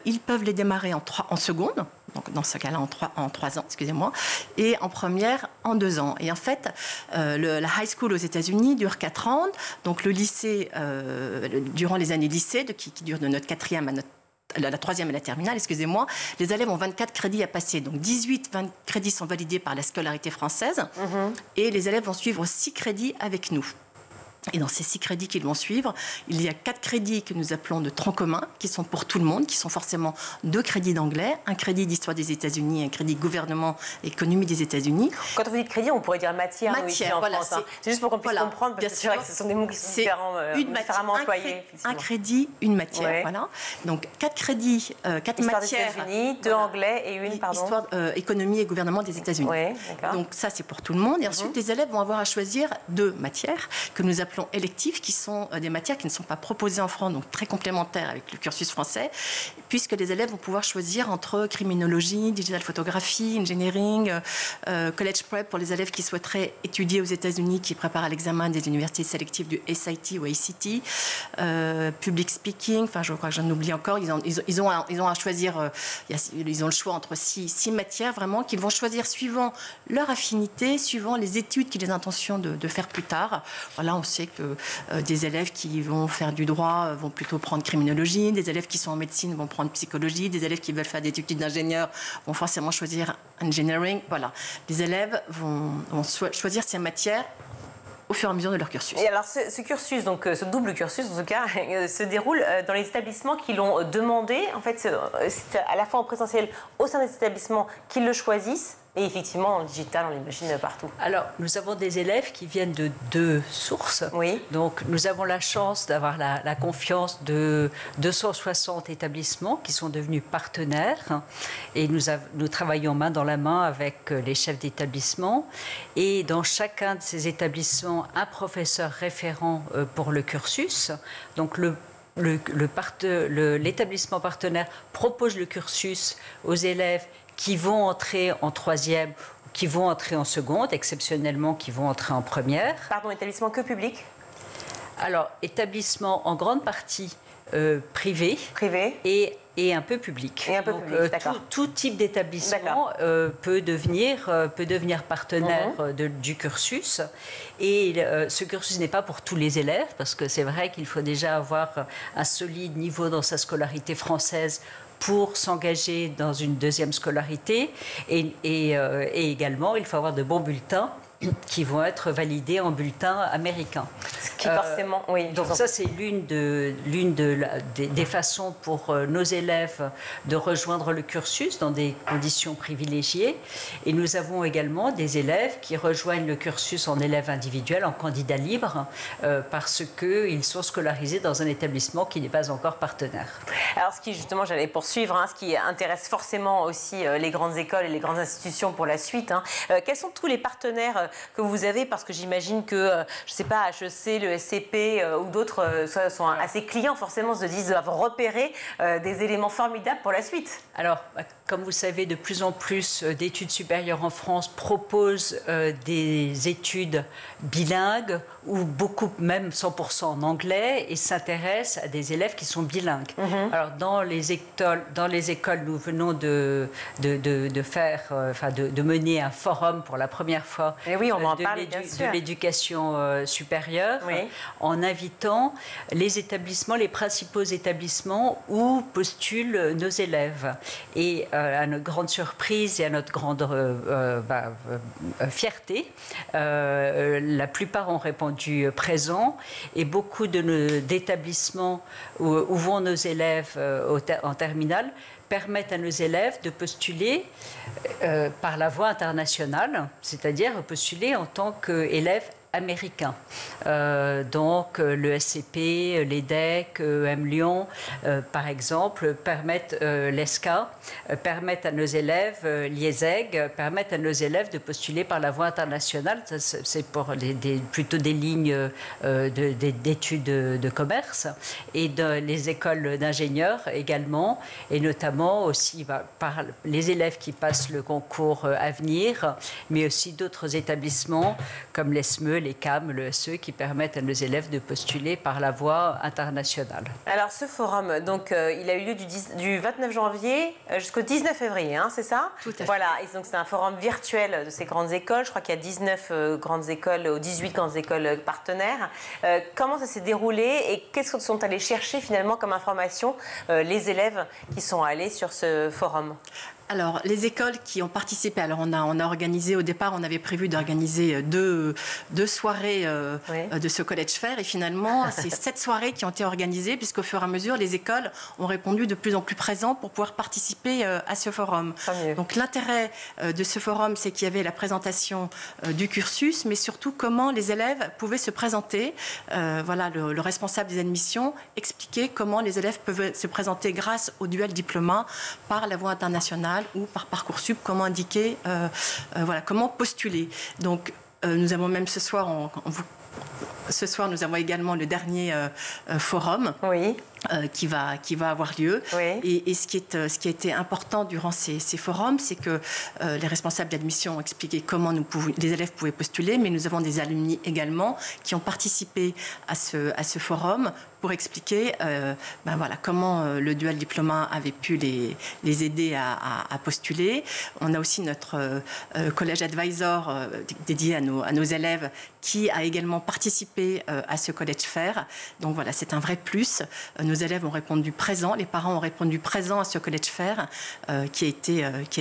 Ils peuvent les démarrer en seconde. Donc, dans ce cas-là, en 3 ans, excusez-moi. Et en première, en 2 ans. Et en fait, la high school aux États-Unis dure 4 ans. Donc, le lycée, durant les années lycée, qui dure de notre 4e à notre la troisième et la terminale, excusez-moi, les élèves ont 24 crédits à passer. Donc 20 crédits sont validés par la scolarité française et les élèves vont suivre 6 crédits avec nous. Et dans ces 6 crédits qu'ils vont suivre, il y a 4 crédits que nous appelons de tronc commun, qui sont pour tout le monde, qui sont forcément 2 crédits d'anglais, un crédit d'histoire des États-Unis, un crédit gouvernement et économie des États-unis. Quand vous dites crédit, on pourrait dire matière. Matière, voilà. C'est juste pour qu'on puisse comprendre, parce que c'est vrai que ce sont des mots qui sont différemment employés. Un crédit, une matière, voilà. Donc 4 crédits, 4 histoire matières. Des États-Unis, 2 anglais et une, pardon. Histoire, économie et gouvernement des États-Unis. Donc ça, c'est pour tout le monde. Et ensuite, les élèves vont avoir à choisir 2 matières que nous appelons électives, qui sont des matières qui ne sont pas proposées en France, donc très complémentaires avec le cursus français, puisque les élèves vont pouvoir choisir entre criminologie, digital photographie, engineering, college prep pour les élèves qui souhaiteraient étudier aux États-Unis, qui préparent à l'examen des universités sélectives du SAT ou ACT, public speaking, enfin je crois que j'en oublie encore, ils ont à choisir, ils ont le choix entre 6 matières vraiment qu'ils vont choisir suivant leur affinité, suivant les études qu'ils ont l'intention de faire plus tard. Voilà, on sait que des élèves qui vont faire du droit vont plutôt prendre criminologie, des élèves qui sont en médecine vont prendre psychologie, des élèves qui veulent faire des études d'ingénieur vont forcément choisir engineering. Voilà, les élèves vont choisir ces matières au fur et à mesure de leur cursus. Et alors ce cursus, donc ce double cursus en tout cas, se déroule dans les établissements qui l'ont demandé. En fait, c'est à la fois en présentiel au sein des établissements qu'ils le choisissent. Et effectivement, en digital, on l'imagine partout. Alors, nous avons des élèves qui viennent de 2 sources. Oui. Donc, nous avons la chance d'avoir la confiance de 260 établissements qui sont devenus partenaires. Et nous travaillons main dans la main avec les chefs d'établissement. Et dans chacun de ces établissements, un professeur référent pour le cursus. Donc, l'établissement partenaire propose le cursus aux élèves qui vont entrer en 3e, qui vont entrer en seconde, exceptionnellement qui vont entrer en première. Pardon, établissement que public? Alors, établissement en grande partie privé. Et un peu public. Et un peu public, d'accord. Tout type d'établissement peut devenir partenaire du cursus. Et ce cursus n'est pas pour tous les élèves, parce que c'est vrai qu'il faut déjà avoir un solide niveau dans sa scolarité française pour s'engager dans une 2e scolarité. Et également, il faut avoir de bons bulletins qui vont être validés en bulletin américain. Ce qui forcément, oui. Donc ça, c'est l'une des façons pour nos élèves de rejoindre le cursus dans des conditions privilégiées. Et nous avons également des élèves qui rejoignent le cursus en élève individuel, en candidat libre, parce qu'ils sont scolarisés dans un établissement qui n'est pas encore partenaire. Alors, ce qui, justement, j'allais poursuivre, ce qui intéresse forcément aussi les grandes écoles et les grandes institutions pour la suite, quels sont tous les partenaires que vous avez, parce que j'imagine que, je ne sais pas, HEC, le SCP ou d'autres sont assez clients, forcément, se disent, doivent repérer des éléments formidables pour la suite. Alors, comme vous savez, de plus en plus d'études supérieures en France proposent des études bilingues ou beaucoup, même 100% en anglais, et s'intéressent à des élèves qui sont bilingues. Alors, dans les écoles, nous venons de mener un forum pour la première fois de l'éducation supérieure, en invitant les principaux établissements où postulent nos élèves. Et à notre grande surprise et à notre grande fierté, la plupart ont répondu présent, et beaucoup d'établissements où vont nos élèves en terminale permettent à nos élèves de postuler par la voie internationale, c'est-à-dire postuler en tant qu'élèves américains. Donc le SCP, l'EDEC, EM Lyon, par exemple, permettent l'ESCA, permettent à nos élèves, l'IESEG, permettent à nos élèves de postuler par la voie internationale. C'est pour plutôt des lignes d'études de commerce, et les écoles d'ingénieurs également, et notamment aussi par les élèves qui passent le concours Avenir, mais aussi d'autres établissements comme l'ESME, les CAM, le SE, qui permettent à nos élèves de postuler par la voie internationale. Alors ce forum, donc, il a eu lieu du 29 janvier jusqu'au 19 février, hein, c'est ça? Tout à fait. Voilà, et donc c'est un forum virtuel de ces grandes écoles. Je crois qu'il y a 19 grandes écoles ou 18 grandes écoles partenaires. Comment ça s'est déroulé et qu'est-ce que sont allés chercher finalement comme information les élèves qui sont allés sur ce forum? Alors, les écoles qui ont participé, alors on a organisé, au départ, on avait prévu d'organiser deux soirées de ce College Fair, et finalement, c'est 7 soirées qui ont été organisées, puisqu'au fur et à mesure, les écoles ont répondu de plus en plus présents pour pouvoir participer à ce forum. Donc, l'intérêt de ce forum, c'est qu'il y avait la présentation du cursus, mais surtout comment les élèves pouvaient se présenter. Voilà, le responsable des admissions expliquait comment les élèves peuvent se présenter grâce au dual diplôme par la voie internationale ou par Parcoursup, comment indiquer, voilà, comment postuler. Donc, nous avons même ce soir, nous avons également le dernier forum. Oui. Qui va avoir lieu. Oui. Et ce qui a été important durant ces forums, c'est que les responsables d'admission ont expliqué comment les élèves pouvaient postuler, mais nous avons des alumni également qui ont participé à ce forum pour expliquer voilà, comment le dual diplôme avait pu les aider à postuler. On a aussi notre collège advisor dédié à nos élèves qui a également participé à ce College Fair. Donc voilà, c'est un vrai plus. Nos élèves ont répondu présent, les parents ont répondu présent à ce College Fair qui a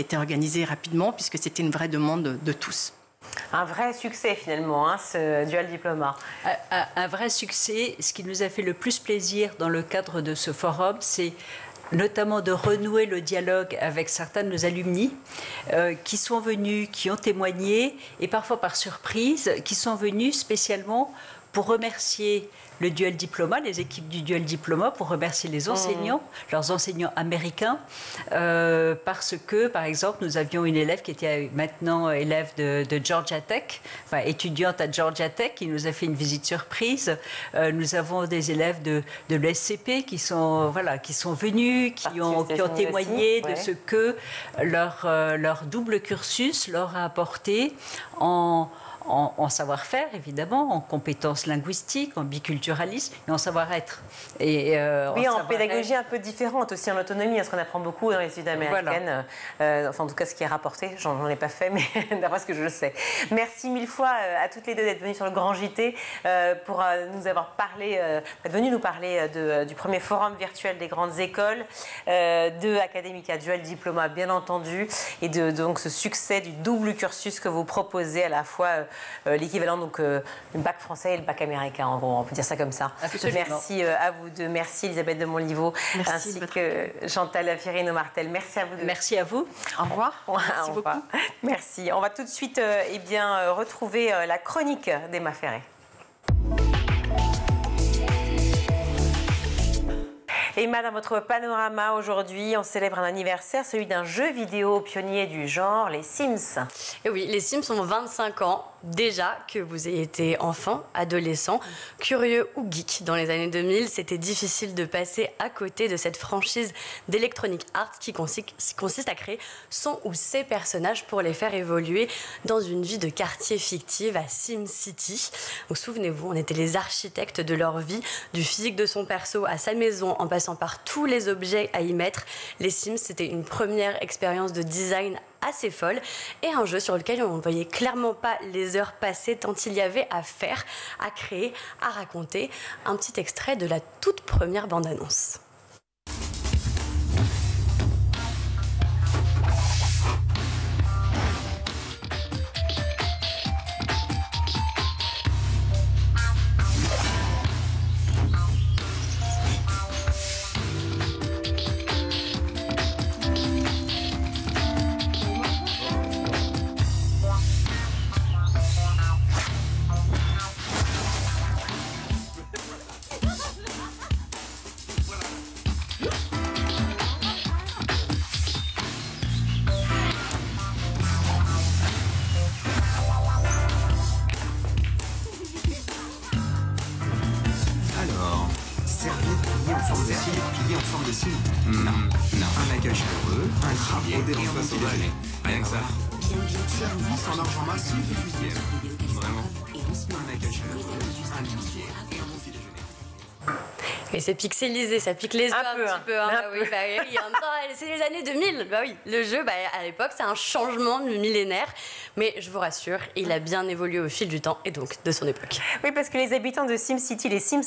été organisé rapidement puisque c'était une vraie demande de tous. Un vrai succès finalement, hein, ce dual diplôme. Un vrai succès. Ce qui nous a fait le plus plaisir dans le cadre de ce forum, c'est notamment de renouer le dialogue avec certains de nos alumni qui sont venus, qui ont témoigné, et parfois par surprise, qui sont venus spécialement pour remercier le dual diplôme, les équipes du dual diplôme, pour remercier les enseignants, leurs enseignants américains, parce que, par exemple, nous avions une élève qui était maintenant élève de Georgia Tech, enfin étudiante à Georgia Tech, qui nous a fait une visite surprise. Nous avons des élèves de l'ESCP qui sont venus, qui ont témoigné de ce que leur double cursus leur a apporté en savoir-faire, évidemment, en compétences linguistiques, en biculturalisme et en savoir-être. Oui, en pédagogie un peu différente aussi, en autonomie, parce qu'on apprend beaucoup dans les études américaines. Voilà. Enfin, en tout cas, ce qui est rapporté, j'en ai pas fait, mais d'après ce que je sais. Merci mille fois à toutes les deux d'être venues sur le Grand JT pour nous avoir parlé, d'être venues nous parler du premier forum virtuel des grandes écoles, de Academica Dual Diploma, bien entendu, et de donc ce succès du double cursus que vous proposez, à la fois l'équivalent donc le bac français et le bac américain, en gros, on peut dire ça comme ça. Absolument. Merci à vous deux, merci Elisabeth de Montlivaud, ainsi que Chantal Firino-Martel. Merci à vous deux. Merci à vous. Au revoir. Merci beaucoup. Merci. On va tout de suite retrouver la chronique d'Emma Ferré. Emma, dans votre panorama aujourd'hui, on célèbre un anniversaire, celui d'un jeu vidéo pionnier du genre, les Sims. Et oui, les Sims ont 25 ans. Déjà que vous ayez été enfant, adolescent, curieux ou geek dans les années 2000, c'était difficile de passer à côté de cette franchise d'Electronic Arts qui consiste à créer son ou ses personnages pour les faire évoluer dans une vie de quartier fictive à SimCity. Donc, souvenez-vous, on était les architectes de leur vie, du physique de son perso à sa maison, en passant par tous les objets à y mettre. Les Sims, c'était une première expérience de design assez folle et un jeu sur lequel on ne voyait clairement pas les heures passées tant il y avait à faire, à créer, à raconter. Un petit extrait de la toute première bande-annonce. Non. Un accueil chaleureux, un crapaud, des repas sauvages. Rien que ça. Service en argent massif. Vraiment. Un accueil chaleureux, un litier et un bon petit déjeuner. Et c'est pixelisé, ça pique les yeux un petit peu. Hein. Un peu. Oui, en même temps, c'est les années 2000. Bah oui, le jeu, à l'époque, c'est un changement millénaire. Mais je vous rassure, il a bien évolué au fil du temps et donc de son époque. Oui, parce que les habitants de SimCity, les Sims,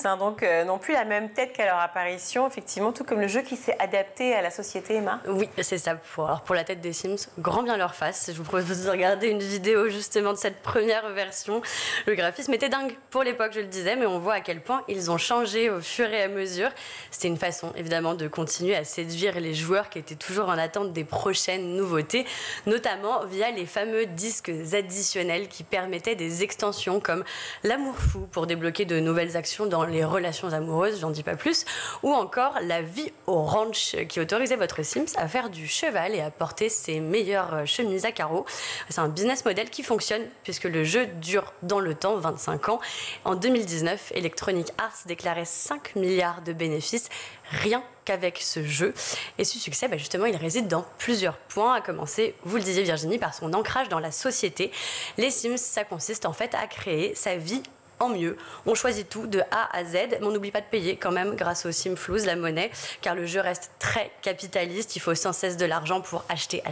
n'ont plus la même tête qu'à leur apparition, effectivement, tout comme le jeu qui s'est adapté à la société, Emma. Oui, c'est ça. Pour la tête des Sims, grand bien leur face. Je vous propose de regarder une vidéo justement de cette première version. Le graphisme était dingue pour l'époque, je le disais, mais on voit à quel point ils ont changé au fur et à mesure. C'était une façon, évidemment, de continuer à séduire les joueurs qui étaient toujours en attente des prochaines nouveautés, notamment via les fameux disques additionnels qui permettaient des extensions comme l'amour fou pour débloquer de nouvelles actions dans les relations amoureuses, j'en dis pas plus, ou encore la vie au ranch qui autorisait votre Sims à faire du cheval et à porter ses meilleures chemises à carreaux. C'est un business model qui fonctionne puisque le jeu dure dans le temps, 25 ans. En 2019, Electronic Arts déclarait 5 milliards de bénéfices rien qu'avec ce jeu. Et ce succès, justement, il réside dans plusieurs points, à commencer, vous le disiez Virginie, par son ancrage dans la société. Les Sims, ça consiste en fait à créer sa vie en mieux. On choisit tout de A à Z, mais on n'oublie pas de payer quand même grâce au Simflouz, la monnaie, car le jeu reste très capitaliste. Il faut sans cesse de l'argent pour acheter.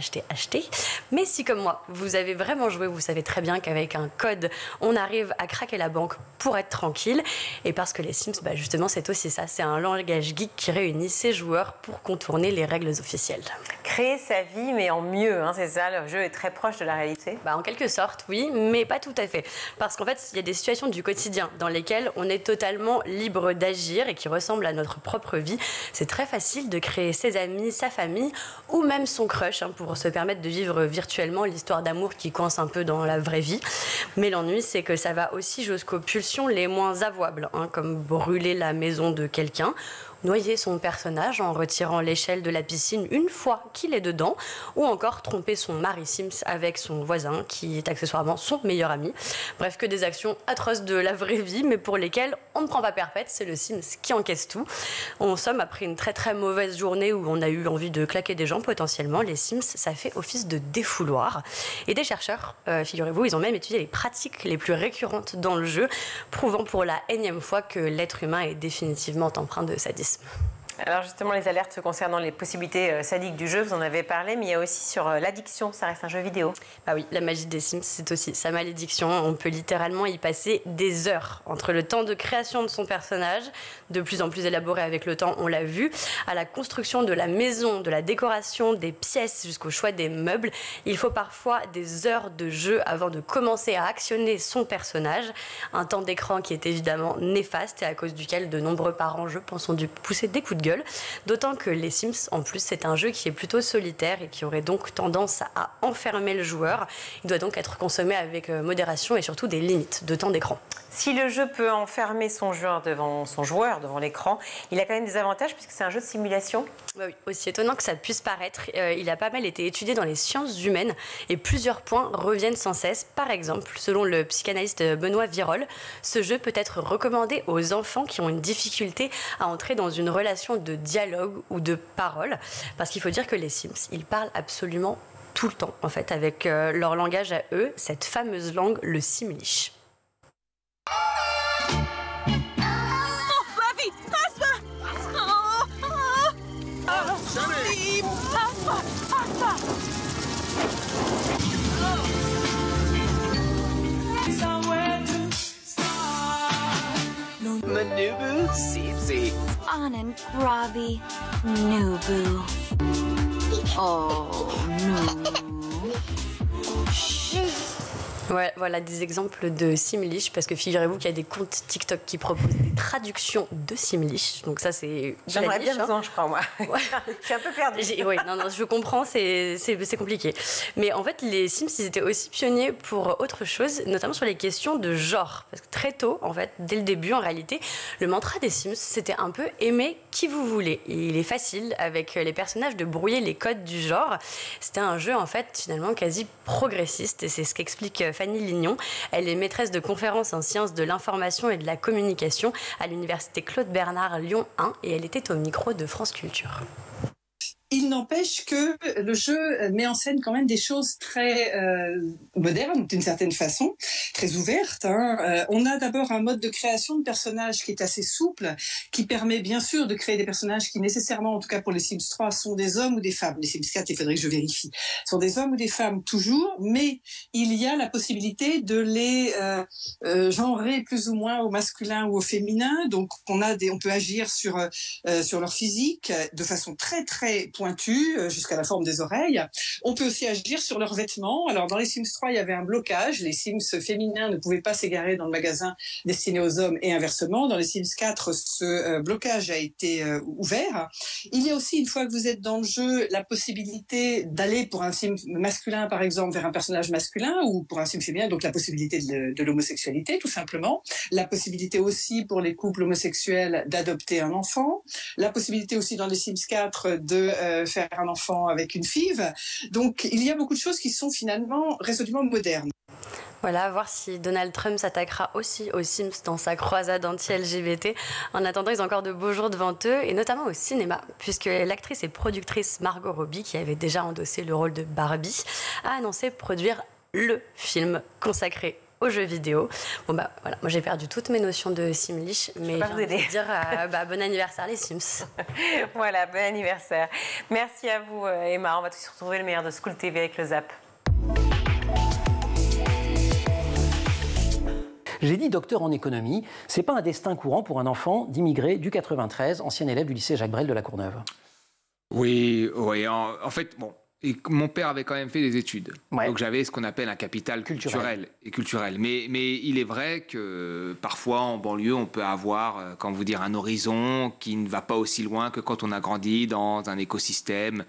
Mais si, comme moi, vous avez vraiment joué, vous savez très bien qu'avec un code, on arrive à craquer la banque pour être tranquille. Et parce que les Sims, justement, c'est aussi ça. C'est un langage geek qui réunit ses joueurs pour contourner les règles officielles. Créer sa vie, mais en mieux, c'est ça. Le jeu est très proche de la réalité. En quelque sorte, oui, mais pas tout à fait. Parce qu'en fait, il y a des situations du quotidien dans lesquelles on est totalement libre d'agir et qui ressemblent à notre propre vie. C'est très facile de créer ses amis, sa famille ou même son crush pour se permettre de vivre virtuellement l'histoire d'amour qui coince un peu dans la vraie vie. Mais l'ennui, c'est que ça va aussi jusqu'aux pulsions les moins avouables, comme brûler la maison de quelqu'un, noyer son personnage en retirant l'échelle de la piscine une fois qu'il est dedans, ou encore tromper son mari Sims avec son voisin qui est accessoirement son meilleur ami. Bref, que des actions atroces de la vraie vie, mais pour lesquelles on ne prend pas perpète, c'est le Sims qui encaisse tout. En somme, après une très très mauvaise journée où on a eu envie de claquer des gens potentiellement, les Sims, ça fait office de défouloir. Et des chercheurs, figurez-vous, ils ont même étudié les pratiques les plus récurrentes dans le jeu, prouvant pour la énième fois que l'être humain est définitivement empreint de sadisme. Alors justement, les alertes concernant les possibilités sadiques du jeu, vous en avez parlé, mais il y a aussi sur l'addiction, ça reste un jeu vidéo. Oui, la magie des Sims, c'est aussi sa malédiction. On peut littéralement y passer des heures entre le temps de création de son personnage, de plus en plus élaboré avec le temps, on l'a vu, à la construction de la maison, de la décoration, des pièces, jusqu'au choix des meubles. Il faut parfois des heures de jeu avant de commencer à actionner son personnage. Un temps d'écran qui est évidemment néfaste et à cause duquel de nombreux parents, je pense, ont dû pousser des coups de gueule. D'autant que les Sims, en plus, c'est un jeu qui est plutôt solitaire et qui aurait donc tendance à enfermer le joueur. Il doit donc être consommé avec modération et surtout des limites de temps d'écran. Si le jeu peut enfermer son joueur devant l'écran, il a quand même des avantages puisque c'est un jeu de simulation. Oui, aussi étonnant que ça puisse paraître, il a pas mal été étudié dans les sciences humaines et plusieurs points reviennent sans cesse. Par exemple, selon le psychanalyste Benoît Virol, ce jeu peut être recommandé aux enfants qui ont une difficulté à entrer dans une relation de dialogue ou de parole, parce qu'il faut dire que les Sims, ils parlent absolument tout le temps, en fait, avec leur langage à eux, cette fameuse langue, le Simlish. Manubu Sisi. On and grubby Nubu. Oh no. Ouais, voilà des exemples de Simlish, parce que figurez-vous qu'il y a des comptes TikTok qui proposent des traductions de Simlish. Donc ça, c'est... J'aimerais bien besoin, je crois, moi. Ouais. Je suis un peu perdue. Oui, non, je comprends, c'est compliqué. Mais en fait, les Sims, ils étaient aussi pionniers pour autre chose, notamment sur les questions de genre. Parce que très tôt, en fait, dès le début, en réalité, le mantra des Sims, c'était un peu « aimer qui vous voulez ». Et il est facile, avec les personnages, de brouiller les codes du genre. C'était un jeu, en fait, finalement, quasi progressiste. Et c'est ce qu'explique Fanny Lignon. Elle est maîtresse de conférences en sciences de l'information et de la communication à l'université Claude Bernard Lyon 1 et elle était au micro de France Culture. Il n'empêche que le jeu met en scène quand même des choses très modernes, d'une certaine façon, très ouvertes. On a d'abord un mode de création de personnages qui est assez souple, qui permet bien sûr de créer des personnages qui nécessairement, en tout cas pour les Sims 3, sont des hommes ou des femmes. Les Sims 4, il faudrait que je vérifie. Sont des hommes ou des femmes toujours, mais il y a la possibilité de les genrer plus ou moins au masculin ou au féminin. Donc on peut agir sur leur physique de façon très très pointue, jusqu'à la forme des oreilles. On peut aussi agir sur leurs vêtements. Alors dans les Sims 3, il y avait un blocage. Les Sims féminins ne pouvaient pas s'égarer dans le magasin destiné aux hommes et inversement. Dans les Sims 4, ce blocage a été ouvert. Il y a aussi, une fois que vous êtes dans le jeu, la possibilité d'aller pour un Sim masculin, par exemple, vers un personnage masculin, ou pour un Sim féminin, donc la possibilité de l'homosexualité, tout simplement. La possibilité aussi pour les couples homosexuels d'adopter un enfant. La possibilité aussi dans les Sims 4 de faire un enfant avec une FIV. Donc il y a beaucoup de choses qui sont finalement résolument modernes. Voilà, à voir si Donald Trump s'attaquera aussi aux Sims dans sa croisade anti-LGBT. En attendant, ils ont encore de beaux jours devant eux, et notamment au cinéma, puisque l'actrice et productrice Margot Robbie, qui avait déjà endossé le rôle de Barbie, a annoncé produire le film consacré aux jeux vidéo. Bon bah voilà, moi j'ai perdu toutes mes notions de Simlish, mais j'ai envie de dire bon anniversaire les Sims. Voilà, bon anniversaire. Merci à vous Emma, on va tous retrouver le meilleur de School TV avec le Zap. J'ai dit docteur en économie, c'est pas un destin courant pour un enfant d'immigré du 93, ancien élève du lycée Jacques Brel de La Courneuve. Oui, en fait, bon. Et mon père avait quand même fait des études. Ouais. Donc j'avais ce qu'on appelle un capital culturel. Mais il est vrai que parfois en banlieue, on peut avoir, un horizon qui ne va pas aussi loin que quand on a grandi dans un écosystème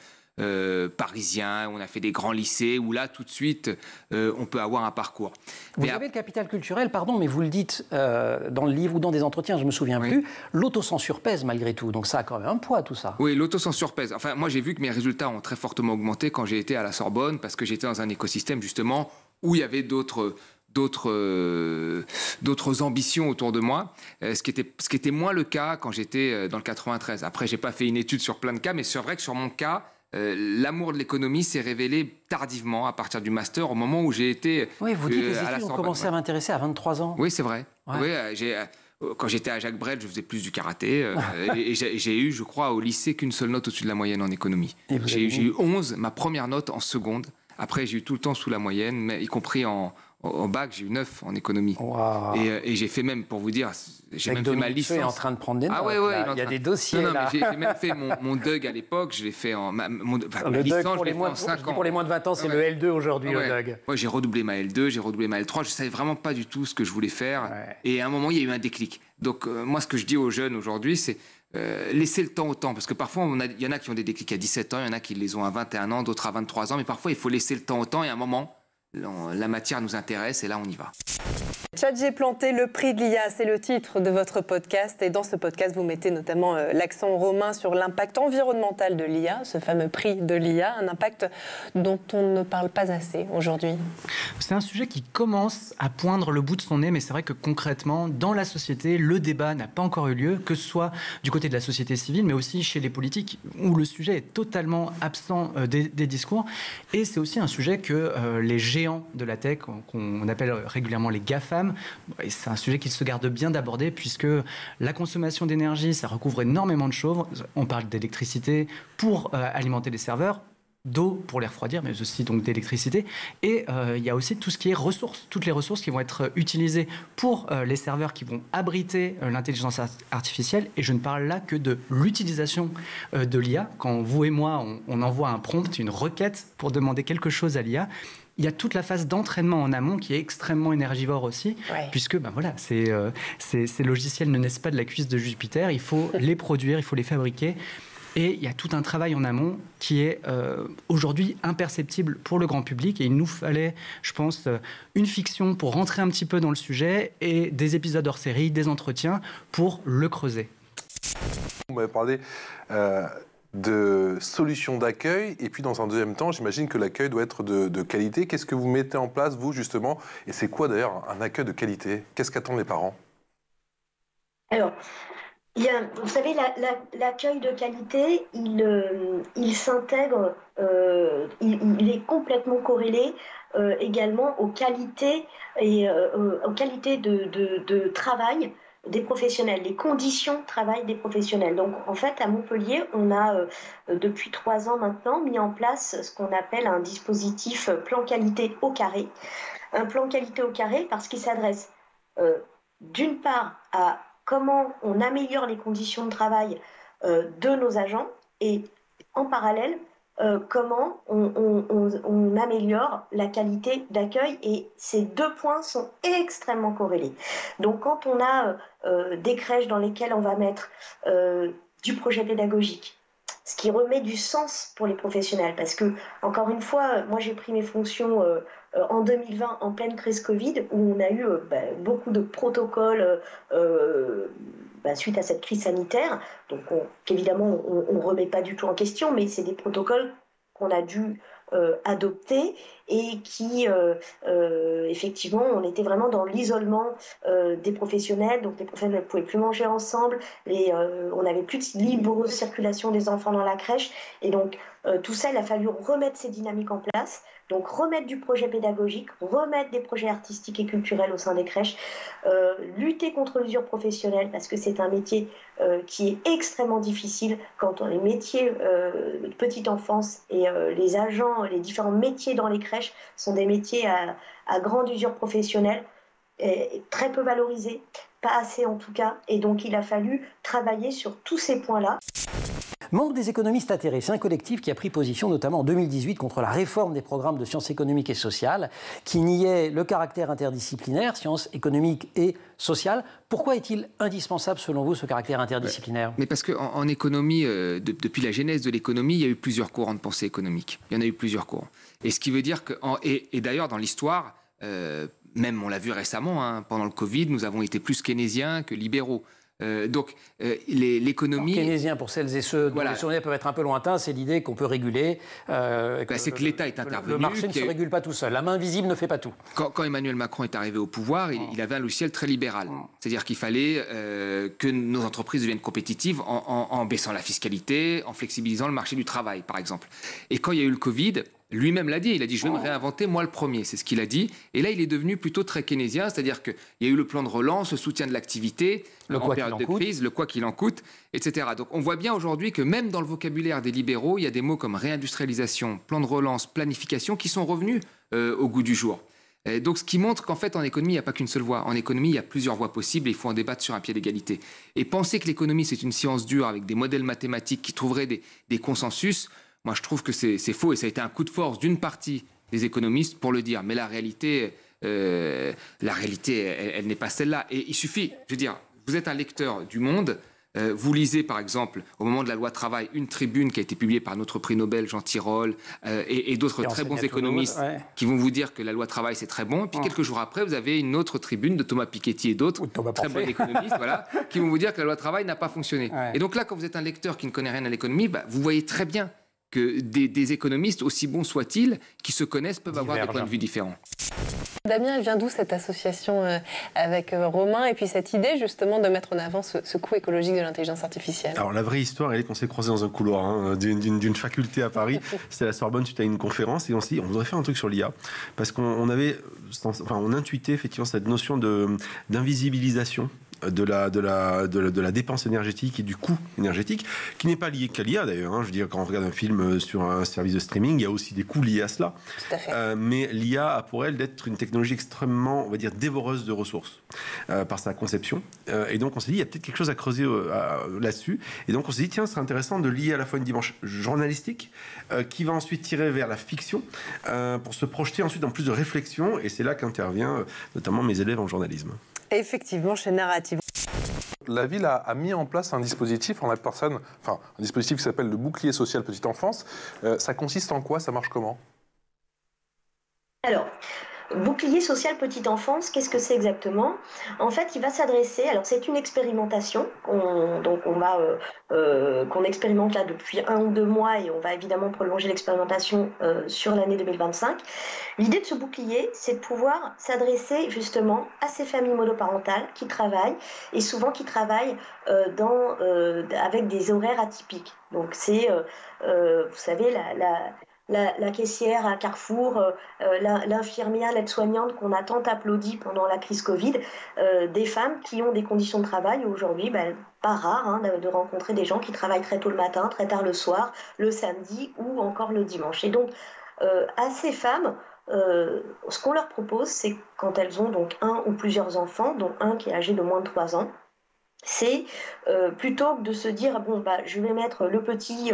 parisien, où on a fait des grands lycées, où là, tout de suite, on peut avoir un parcours. Vous avez le capital culturel, pardon, mais vous le dites dans le livre ou dans des entretiens, je ne me souviens plus, l'autocensure pèse malgré tout, donc ça a quand même un poids tout ça. Oui, l'autocensure pèse. Enfin, moi j'ai vu que mes résultats ont très fortement augmenté quand j'ai été à la Sorbonne, parce que j'étais dans un écosystème justement où il y avait d'autres ambitions autour de moi, ce qui était moins le cas quand j'étais dans le 93. Après, j'ai pas fait une étude sur plein de cas, mais c'est vrai que sur mon cas, l'amour de l'économie s'est révélé tardivement à partir du master, au moment où j'ai été oui, vous dites les études ont commencé à m'intéresser à 23 ans. Oui, c'est vrai. Ouais. Oui, quand j'étais à Jacques Brel, je faisais plus du karaté. Et j'ai eu, je crois, au lycée qu'une seule note au-dessus de la moyenne en économie. J'ai eu 11, ma première note en seconde. Après, j'ai eu tout le temps sous la moyenne, mais y compris en bac, j'ai eu 9 en économie. Wow. Et j'ai fait même, pour vous dire, j'ai même fait ma licence. est en train de prendre des notes. Il y a des dossiers. Non, mais j'ai même fait mon DUG à l'époque. Je l'ai fait ma licence, je l'ai fait en 5 ans. Pour les moins de 20 ans, c'est le L2 aujourd'hui, le DUG. Moi, j'ai redoublé ma L2, j'ai redoublé ma L3. Je savais vraiment pas du tout ce que je voulais faire. Ouais. Et à un moment, il y a eu un déclic. Donc, moi, ce que je dis aux jeunes aujourd'hui, c'est laisser le temps au temps. Parce que parfois, il y en a qui ont des déclics à 17 ans, il y en a qui les ont à 21 ans, d'autres à 23 ans. Mais parfois, il faut laisser le temps au temps. Et à un moment, la matière nous intéresse et là on y va. J'ai planté le prix de l'IA, c'est le titre de votre podcast. Et dans ce podcast, vous mettez notamment l'accent romain sur l'impact environnemental de l'IA, ce fameux prix de l'IA, un impact dont on ne parle pas assez aujourd'hui. C'est un sujet qui commence à poindre le bout de son nez, mais c'est vrai que concrètement, dans la société, le débat n'a pas encore eu lieu, que ce soit du côté de la société civile, mais aussi chez les politiques, où le sujet est totalement absent des discours. Et c'est aussi un sujet que les géants de la tech, qu'on appelle régulièrement les GAFAM, c'est un sujet qu'ils se gardent bien d'aborder, puisque la consommation d'énergie, ça recouvre énormément de choses. On parle d'électricité pour alimenter les serveurs, d'eau pour les refroidir, mais aussi donc d'électricité. Et il y a aussi tout ce qui est ressources, toutes les ressources qui vont être utilisées pour les serveurs qui vont abriter l'intelligence artificielle. Et je ne parle là que de l'utilisation de l'IA. Quand vous et moi, on envoie un prompt, une requête pour demander quelque chose à l'IA, il y a toute la phase d'entraînement en amont qui est extrêmement énergivore aussi, puisque ces logiciels ne naissent pas de la cuisse de Jupiter, il faut les produire, il faut les fabriquer. Et il y a tout un travail en amont qui est aujourd'hui imperceptible pour le grand public. Et il nous fallait, je pense, une fiction pour rentrer un petit peu dans le sujet et des épisodes hors série, des entretiens pour le creuser. On m'avait parlé de solutions d'accueil. Et puis, dans un deuxième temps, j'imagine que l'accueil doit être de qualité. Qu'est-ce que vous mettez en place, vous, justement? Et c'est quoi, d'ailleurs, un accueil de qualité? Qu'est-ce qu'attendent les parents? Alors, Vous savez, l'accueil de qualité, il s'intègre, il est complètement corrélé également aux qualités de travail des professionnels, les conditions de travail des professionnels. Donc en fait, à Montpellier, on a depuis 3 ans maintenant mis en place ce qu'on appelle un dispositif plan qualité au carré. Un plan qualité au carré parce qu'il s'adresse d'une part à comment on améliore les conditions de travail de nos agents et en parallèle, comment on améliore la qualité d'accueil, et ces 2 points sont extrêmement corrélés. Donc quand on a des crèches dans lesquelles on va mettre du projet pédagogique, ce qui remet du sens pour les professionnels, parce que, encore une fois, moi j'ai pris mes fonctions en 2020 en pleine crise Covid, où on a eu beaucoup de protocoles suite à cette crise sanitaire, donc évidemment on ne remet pas du tout en question, mais c'est des protocoles qu'on a dû adopter et qui, effectivement, on était vraiment dans l'isolement des professionnels, donc les professionnels ne pouvaient plus manger ensemble, on n'avait plus de libre circulation des enfants dans la crèche, et donc tout ça, il a fallu remettre ces dynamiques en place, donc remettre du projet pédagogique, remettre des projets artistiques et culturels au sein des crèches, lutter contre l'usure professionnelle, parce que c'est un métier qui est extrêmement difficile quand les métiers de petite enfance et les agents, les différents métiers dans les crèches sont des métiers à grande usure professionnelle, très peu valorisés, pas assez en tout cas, et donc il a fallu travailler sur tous ces points-là. Manque des économistes atterrés, c'est un collectif qui a pris position notamment en 2018 contre la réforme des programmes de sciences économiques et sociales, qui niait le caractère interdisciplinaire, sciences économiques et sociales. Pourquoi est-il indispensable selon vous ce caractère interdisciplinaire ? Mais parce qu'en économie, depuis la genèse de l'économie, il y a eu plusieurs courants de pensée économique. Il y en a eu plusieurs courants. Et ce qui veut dire que, et d'ailleurs dans l'histoire, même on l'a vu récemment, pendant le Covid, nous avons été plus keynésiens que libéraux. Donc l'économie... Keynésien, pour celles et ceux dont les souvenirs peuvent être un peu lointains, c'est l'idée qu'on peut réguler. C'est que l'État est intervenu. Le marché ne se régule pas tout seul. La main invisible ne fait pas tout. Quand Emmanuel Macron est arrivé au pouvoir, il avait un logiciel très libéral. C'est-à-dire qu'il fallait que nos entreprises deviennent compétitives en baissant la fiscalité, en flexibilisant le marché du travail, par exemple. Et quand il y a eu le Covid... Lui-même l'a dit, il a dit « je vais me réinventer moi le premier », c'est ce qu'il a dit. Et là, il est devenu plutôt très keynésien, c'est-à-dire qu'il y a eu le plan de relance, le soutien de l'activité, en période de crise, le quoi qu'il en coûte, etc. Donc on voit bien aujourd'hui que même dans le vocabulaire des libéraux, il y a des mots comme réindustrialisation, plan de relance, planification qui sont revenus au goût du jour. Et donc ce qui montre qu'en fait en économie, il n'y a pas qu'une seule voie. En économie, il y a plusieurs voies possibles et il faut en débattre sur un pied d'égalité. Et penser que l'économie, c'est une science dure avec des modèles mathématiques qui trouveraient des consensus... Moi, je trouve que c'est faux et ça a été un coup de force d'une partie des économistes pour le dire. Mais la réalité, elle n'est pas celle-là. Et il suffit, je veux dire, vous êtes un lecteur du Monde, vous lisez par exemple, au moment de la loi travail, une tribune qui a été publiée par notre prix Nobel, Jean Tirole, et d'autres très bons économistes qui vont vous dire que la loi travail, c'est très bon. Et puis quelques jours après, vous avez une autre tribune de Thomas Piketty et d'autres, très bons économistes, qui vont vous dire que la loi travail n'a pas fonctionné. Et donc là, quand vous êtes un lecteur qui ne connaît rien à l'économie, vous voyez très bien que des économistes, aussi bons soient-ils, qui se connaissent, peuvent avoir des points de vue différents. Damien, elle vient d'où cette association avec Romain et puis cette idée justement de mettre en avant ce coût écologique de l'intelligence artificielle? Alors la vraie histoire, elle est qu'on s'est croisés dans un couloir d'une faculté à Paris. C'était à la Sorbonne suite à une conférence et on s'est dit on voudrait faire un truc sur l'IA parce qu'on intuitait effectivement cette notion d'invisibilisation de la dépense énergétique et du coût énergétique, qui n'est pas lié qu'à l'IA d'ailleurs. Je veux dire, quand on regarde un film sur un service de streaming, il y a aussi des coûts liés à cela. Tout à fait. Mais l'IA a pour elle d'être une technologie extrêmement, on va dire, dévoreuse de ressources par sa conception. Et donc on s'est dit, il y a peut-être quelque chose à creuser là-dessus. Et donc on s'est dit, tiens, ce serait intéressant de lier à la fois une dimension journalistique qui va ensuite tirer vers la fiction pour se projeter ensuite dans plus de réflexion. Et c'est là qu'intervient notamment mes élèves en journalisme. Effectivement, chez Narrative. La ville a mis en place un dispositif un dispositif qui s'appelle le bouclier social petite enfance. Ça consiste en quoi? Ça marche comment? Alors, Bouclier social petite enfance, qu'est-ce que c'est exactement? En fait, il va s'adresser, alors c'est une expérimentation qu'on expérimente là depuis 1 ou 2 mois et on va évidemment prolonger l'expérimentation sur l'année 2025. L'idée de ce bouclier, c'est de pouvoir s'adresser justement à ces familles monoparentales qui travaillent et souvent qui travaillent avec des horaires atypiques. Donc c'est, vous savez, la caissière à Carrefour, l'infirmière, l'aide-soignante qu'on a tant applaudi pendant la crise Covid, des femmes qui ont des conditions de travail aujourd'hui, pas rare de rencontrer des gens qui travaillent très tôt le matin, très tard le soir, le samedi ou encore le dimanche. Et donc, à ces femmes, ce qu'on leur propose, c'est quand elles ont donc un ou plusieurs enfants, dont un qui est âgé de moins de 3 ans, c'est plutôt que de se dire je vais mettre le petit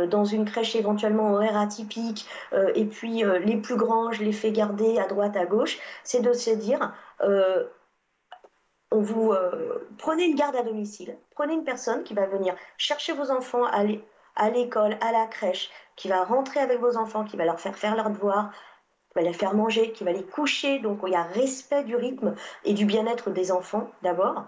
dans une crèche éventuellement horaire atypique et puis les plus grands je les fais garder à droite à gauche, c'est de se dire prenez une garde à domicile, prenez une personne qui va venir chercher vos enfants à l'école, à la crèche, qui va rentrer avec vos enfants, qui va leur faire leurs devoirs, qui va les faire manger, qui va les coucher, donc il y a respect du rythme et du bien-être des enfants d'abord.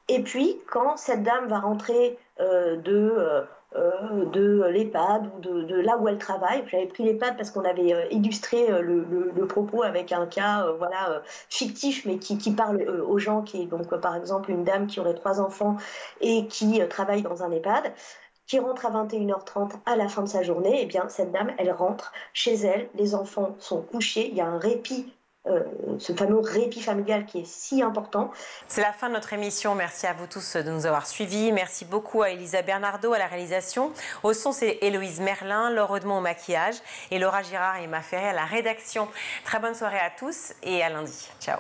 Et puis, quand cette dame va rentrer de l'EHPAD ou de là où elle travaille, j'avais pris l'EHPAD parce qu'on avait illustré le propos avec un cas fictif, mais qui parle aux gens, qui est donc par exemple une dame qui aurait 3 enfants et qui travaille dans un EHPAD, qui rentre à 21h30 à la fin de sa journée, et bien cette dame, elle rentre chez elle, les enfants sont couchés, il y a un répit, ce fameux répit familial qui est si important. C'est la fin de notre émission. Merci à vous tous de nous avoir suivis. Merci beaucoup à Elisa Bernardo à la réalisation. Au son, c'est Héloïse Merlin, Laure Audemont au maquillage et Laura Girard et Emma Ferré à la rédaction. Très bonne soirée à tous et à lundi. Ciao.